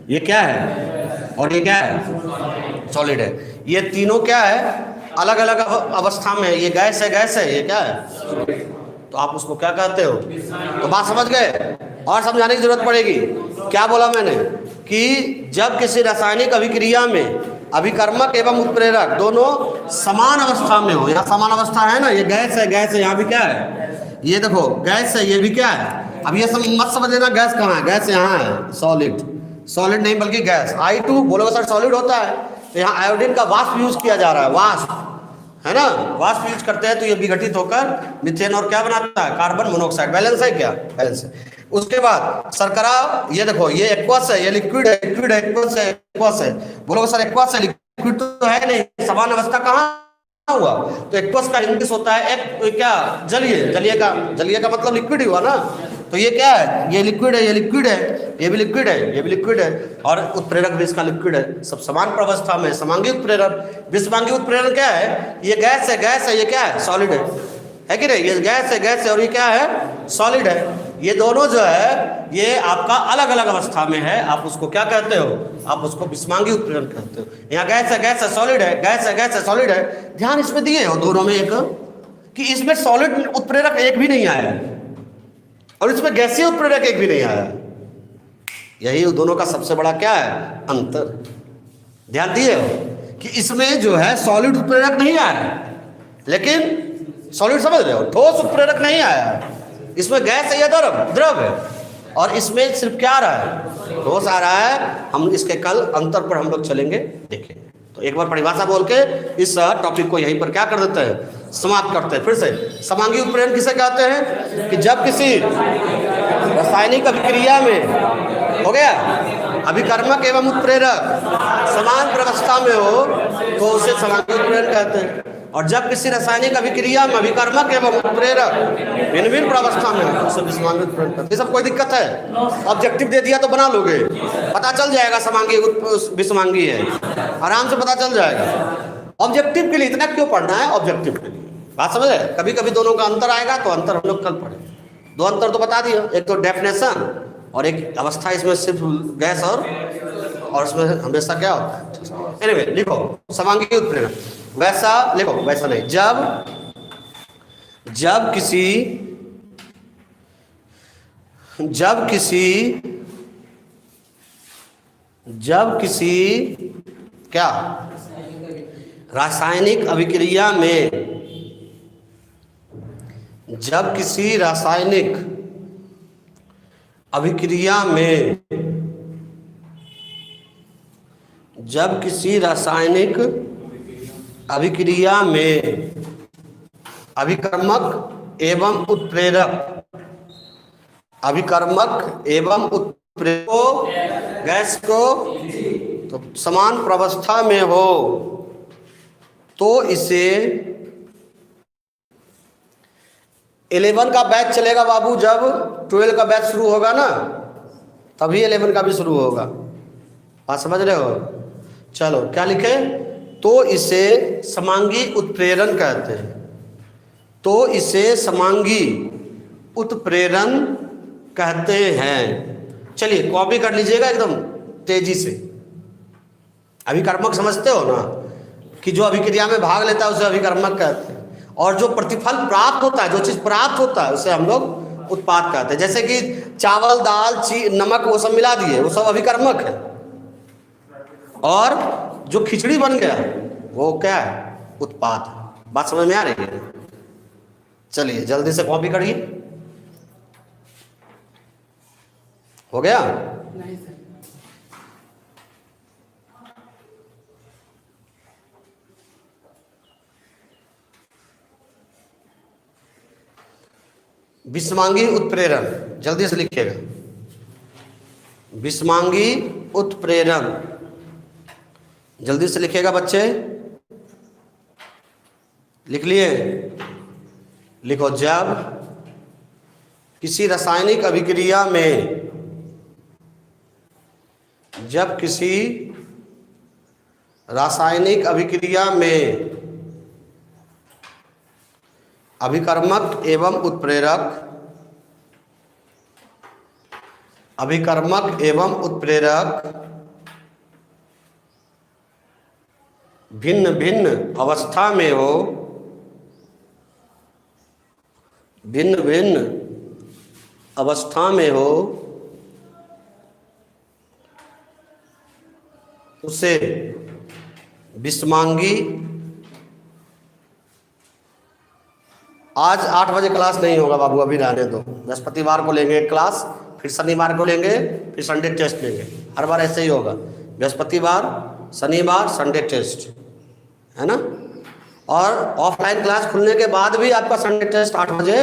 ये क्या है, और ये क्या है? सॉलिड है। ये तीनों क्या है? अलग अलग अवस्था में। ये गैस है, गैस है, ये क्या है? तो आप उसको क्या कहते हो? तो बात समझ गए? और समझाने की जरूरत पड़ेगी? क्या बोला मैंने कि जब किसी रासायनिक अभिक्रिया में अभिकर्मक एवं उत्प्रेरक दोनों समान अवस्था में हो, यहाँ समान अवस्था है ना, ये गैस है, गैस है, यहाँ भी क्या है? ये देखो गैस है, ये भी क्या है? अब ये सब मत समझ लेना गैस कहाँ है, गैस यहाँ है, सॉलिड, सॉलिड नहीं बल्कि गैस। I2 बोलोगे सर सॉलिड होता है, तो यहाँ आयोडीन का वाष्प यूज किया जा रहा है, वाष्प है ना, वाष्प यूज करते हैं तो ये विघटित होकर मीथेन और क्या बनाता है, कार्बन मोनोऑक्साइड। बैलेंस है क्या, बैलेंस है। उसके बाद शर्करा, ये देखो ये एक्वस है, ये लिक्विड है, लिक्विड है, एक्वस है, एक्वस है। बोलोगे सर एक्वस है, लिक्विड तो है नहीं, समान अवस्था कहाँ हुआ, तो एक्वस का इंग्लिश होता है एक क्या, जलीय, जलीय का मतलब लिक्विड ही हुआ ना। तो ये क्या है, ये लिक्विड है, ये लिक्विड है, ये भी लिक्विड है, ये भी लिक्विड है, और उत्प्रेरक भी इसका लिक्विड है। सब समान अवस्था में समांगी उत्प्रेरक। विषमांगी उत्प्रेरण क्या है, ये गैस है, गैस है, ये क्या है, सॉलिड है कि नहीं, ये गैस है, गैस है, और ये क्या है, सॉलिड है। ये दोनों जो है ये आपका अलग अलग अवस्था में है, आप उसको क्या कहते हो, आप उसको विषमांगी उत्प्रेरण कहते हो। यहाँ गैस है, गैस है, सॉलिड है, गैस है, गैस है, सॉलिड है। ध्यान इसमें दिए हो दोनों में एक, कि इसमें सॉलिड उत्प्रेरक एक भी नहीं आया है और इसमें गैसीय उत्प्रेरक एक भी नहीं आया। यही दोनों का सबसे बड़ा क्या है, अंतर। ध्यान दिए हो कि इसमें जो है सॉलिड उत्प्रेरक नहीं आया है, लेकिन सॉलिड समझ रहे हो, ठोस उत्प्रेरक नहीं आया है। इसमें गैस है या द्रव है, और इसमें सिर्फ क्या आ रहा है, ठोस आ रहा है। हम इसके कल अंतर पर हम लोग चलेंगे, देखेंगे। तो एक बार परिभाषा बोल के इस टॉपिक को यहीं पर क्या कर देते हैं, समाप्त करते हैं। फिर से समांगी उत्प्रेरण किसे कहते हैं, कि जब किसी रासायनिक अभिक्रिया में हो गया अभिकर्मक एवं उत्प्रेरक समान प्रवस्था में हो तो उसे समांगी उत्प्रेरण कहते हैं। और जब किसी रासायनिक अभिक्रिया में अभिकर्मक एवं उत्प्रेरक भिन्न भिन्न प्रावस्था में हो तो उसे विषमांगी उत्प्रेरण कहते हैं। ये सब कोई दिक्कत है, ऑब्जेक्टिव दे दिया तो बना लोगे, पता चल जाएगा समांगी विषमांगी है, आराम से पता चल जाएगा। ऑब्जेक्टिव के लिए इतना क्यों पढ़ना है, ऑब्जेक्टिव के लिए, बात समझ है। कभी कभी दोनों का अंतर आएगा तो अंतर हम लोग कल पढ़ेंगे। दो अंतर तो बता दिया, एक तो डेफिनेशन और एक अवस्था, इसमें सिर्फ गैस और उसमें हमेशा क्या होता है। एनीवे लिखो समांगी उत्प्रेरण, वैसा लिखो, वैसा नहीं, जब किसी क्या रासायनिक अभिक्रिया में, जब किसी रासायनिक अभिक्रिया में, जब किसी रासायनिक अभिक्रिया में अभिकर्मक एवं उत्प्रेरक, अभिकर्मक एवं उत्प्रेरक को, गैस को तो समान प्रावस्था में हो तो इसे 11 का बैच चलेगा बाबू, जब 12 का बैच शुरू होगा ना तभी 11 का भी शुरू होगा, बात समझ रहे हो। चलो क्या लिखे, तो इसे समांगी उत्प्रेरण कहते हैं, तो इसे समांगी उत्प्रेरण कहते हैं। चलिए कॉपी कर लीजिएगा एकदम तेजी से। अभिकर्मक समझते हो ना, कि जो अभिक्रिया में भाग लेता है उसे अभिकर्मक कहते हैं, और जो प्रतिफल प्राप्त होता है, जो चीज प्राप्त होता है उसे हम लोग उत्पाद कहते हैं। जैसे कि चावल, दाल, नमक वो सब मिला दिए, वो सब अभिकर्मक है, और जो खिचड़ी बन गया वो क्या है, उत्पाद है। बात समझ में आ रही है। चलिए जल्दी से कॉपी करिए, हो गया। नहीं सर। विषमांगी उत्प्रेरण जल्दी से लिखिएगा, विषमांगी उत्प्रेरण जल्दी से लिखिएगा बच्चे, लिख लिए, लिखो। जब किसी रासायनिक अभिक्रिया में, जब किसी रासायनिक अभिक्रिया में अभिकर्मक एवं उत्प्रेरक, अभिकर्मक एवं उत्प्रेरक भिन्न भिन्न अवस्था में हो, भिन्न भिन्न अवस्था में हो उसे विषमांगी आज 8 बजे क्लास नहीं होगा बाबू, अभी रहने दो। बृहस्पतिवार को लेंगे एक क्लास, फिर शनिवार को लेंगे, फिर संडे टेस्ट लेंगे। हर बार ऐसे ही होगा, बृहस्पतिवार, शनिवार, संडे टेस्ट, है ना। और ऑफलाइन क्लास खुलने के बाद भी आपका संडे टेस्ट 8 बजे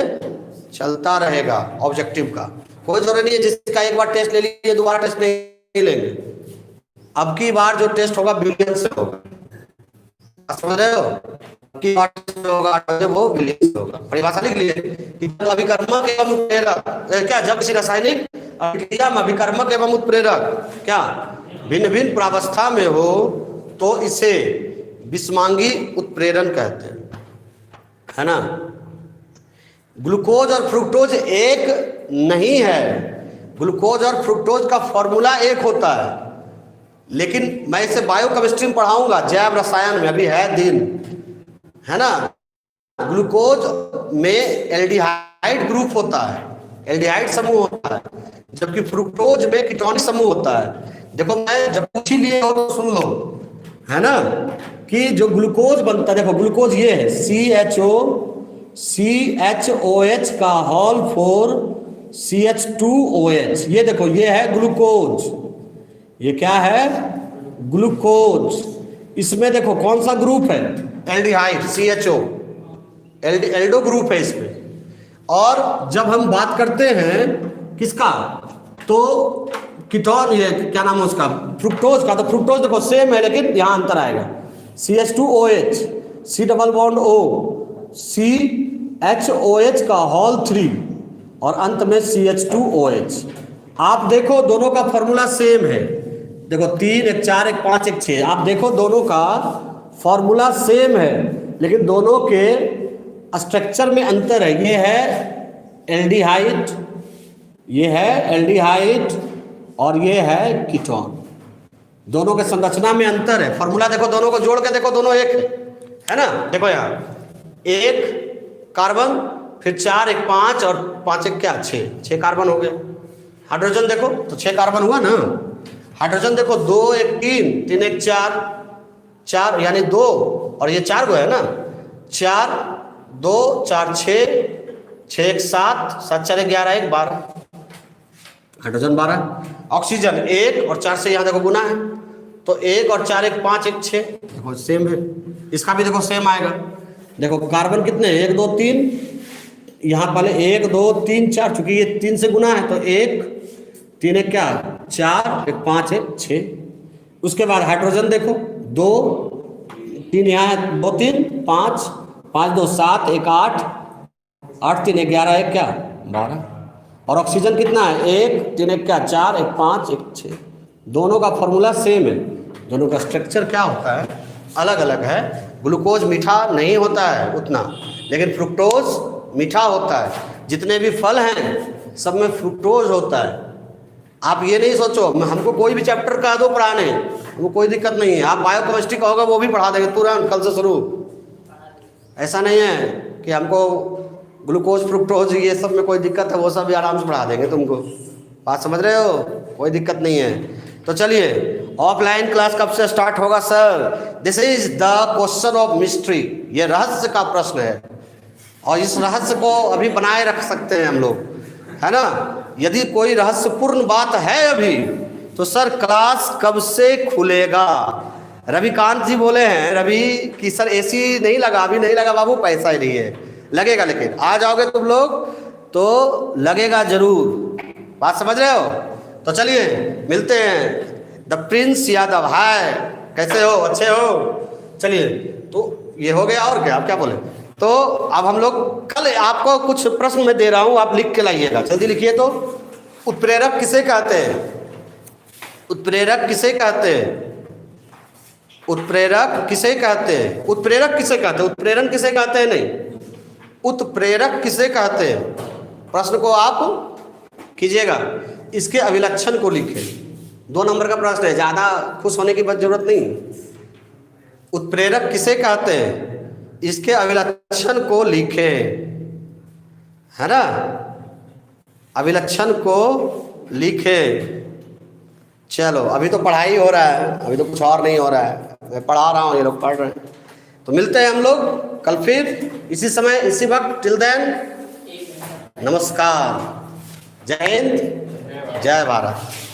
चलता रहेगा ऑब्जेक्टिव का। कोई जरूरी नहीं है जिसका एक बार टेस्ट ले लीजिए दोबारा टेस्ट नहीं लेंगे। अब की बार जो टेस्ट होगा बिलियन से होगा, समझ रहे हो। अब की बार टेस्ट होगा 8 बजे, वो बिलियन से होगा। परिभाषा लिख लिए कि जब अभिकर्मक एवं उत्प्रेरक क्या, जब किसी रासायनिक अभिक्रिया में अभिकर्मक एवं उत्प्रेरक क्या भिन्न भिन्न प्रावस्था में हो तो इसे विषमांगी उत्प्रेरण कहते हैं, है ना। ग्लूकोज और फ्रुक्टोज एक नहीं है, ग्लूकोज और फ्रुक्टोज का फॉर्मूला एक होता है, लेकिन मैं इसे बायोकेमिस्ट्री में पढ़ाऊंगा, जैव रसायन में, अभी है दिन, है ना। ग्लूकोज में एल्डिहाइड ग्रुप होता है, एल्डिहाइड समूह होता है, जबकि फ्रुक्टोज में कीटोनिक समूह होता है। देखो मैं जब पूछ ही लिए हो तो सुन लो, है ना, कि जो ग्लूकोज बनता है, देखो ग्लूकोज ये है CHOH का होल 4 CH2OH, ये देखो ये है ग्लूकोज, ये क्या है ग्लूकोज। इसमें देखो कौन सा ग्रुप है, एल्डिहाइड CHO, एल्डो ग्रुप है इसमें। और जब हम बात करते हैं किसका, तो कीटोन, ये क्या नाम है उसका, फ्रुक्टोज का, तो फ्रुक्टोज देखो सेम है लेकिन यहाँ अंतर आएगा, CH2OH, C double bond O, CHOH का होल 3 और अंत में CH2OH। आप देखो दोनों का फॉर्मूला सेम है, देखो 3 1 4 1 5 1 6, आप देखो दोनों का फॉर्मूला सेम है लेकिन दोनों के स्ट्रक्चर में अंतर है। ये है एल्डिहाइड, ये है एल्डिहाइड और ये है कीटोन, दोनों के संरचना में अंतर है। फॉर्मूला देखो दोनों को जोड़ के देखो, दोनों एक है ना। देखो यहाँ 1 कार्बन, फिर 4 1 5 और 5 1 क्या 6 कार्बन हो गए। हाइड्रोजन देखो तो 6 कार्बन हुआ ना। हाइड्रोजन देखो 2 1 3 3 1 4 यानी 2 और ये 4 को है ना, 4 2 4 6 6 1 7 7 4 1 11 1 12, हाइड्रोजन 12। ऑक्सीजन 1 और 4 से यहाँ देखो गुना है, तो 1 और 4 1 5 1 6, देखो सेम है, इसका भी देखो सेम आएगा। देखो कार्बन कितने 1 2 3, यहाँ पहले 1 2 3 4, चूंकि ये 3 से गुना है तो 1 3 1 क्या 4 1 5 1 6। उसके बाद हाइड्रोजन देखो 2 3 यहाँ 2 3 5 5 2 7 1 8 8 3 1 11 1 क्या 12। और ऑक्सीजन कितना है 1 3 1 क्या 4 1 5 1 6। दोनों का फॉर्मूला सेम है, दोनों का स्ट्रक्चर क्या होता है अलग अलग है। ग्लूकोज मीठा नहीं होता है उतना, लेकिन फ्रुक्टोज मीठा होता है। जितने भी फल हैं सब में फ्रुक्टोज होता है। आप ये नहीं सोचो हमको कोई भी चैप्टर कह दो पढ़ाने, वो कोई दिक्कत नहीं है। आप बायोकेमिस्ट्री कहोगे वो भी पढ़ा देंगे तुरंत कल से शुरू। ऐसा नहीं है कि हमको ग्लूकोज फ्रुक्टोज ये सब में कोई दिक्कत है, वो सब भी आराम से पढ़ा देंगे तुमको। बात समझ रहे हो, कोई दिक्कत नहीं है। तो चलिए ऑफलाइन क्लास कब से स्टार्ट होगा sir? This is the question of mystery, ये रहस्य का प्रश्न है और इस रहस्य को अभी बनाए रख सकते हैं हम लोग, है ना। यदि कोई रहस्यपूर्ण बात है अभी तो सर क्लास कब से खुलेगा? रविकांत जी बोले हैं रवि कि सर एसी नहीं लगा, अभी नहीं लगा बाबू, पैसा ही नहीं है। लगेगा, लेकिन आ जाओगे तुम लोग तो लगेगा जरूर। बात समझ रहे हो? तो चलिए मिलते हैं। द प्रिंस यादव, हाय कैसे हो? अच्छे हो? चलिए तो ये हो गया, और क्या आप क्या बोले? तो अब हम लोग कल आपको कुछ प्रश्न में दे रहा हूं, आप लिख के लाइएगा, जल्दी लिखिए। तो उत्प्रेरक किसे कहते हैं? उत्प्रेरक किसे कहते हैं? उत्प्रेरक किसे कहते हैं? उत्प्रेरक किसे कहते हैं? उत्प्रेरण किसे कहते हैं? नहीं, उत्प्रेरक किसे कहते हैं? प्रश्न को आप कीजिएगा, इसके अभिलक्षण को लिखें। 2 नंबर का प्रश्न है, ज्यादा खुश होने की जरूरत नहीं। उत्प्रेरक किसे कहते हैं, इसके अभिलक्षण को लिखें, है ना। अभिलक्षण को लिखें। चलो अभी तो पढ़ाई हो रहा है, अभी तो कुछ और नहीं हो रहा है, मैं पढ़ा रहा हूँ, ये लोग पढ़ रहे हैं। तो मिलते हैं हम लोग कल फिर इसी समय इसी वक्त। टिल देन नमस्कार, जय हिंद, जय भारत।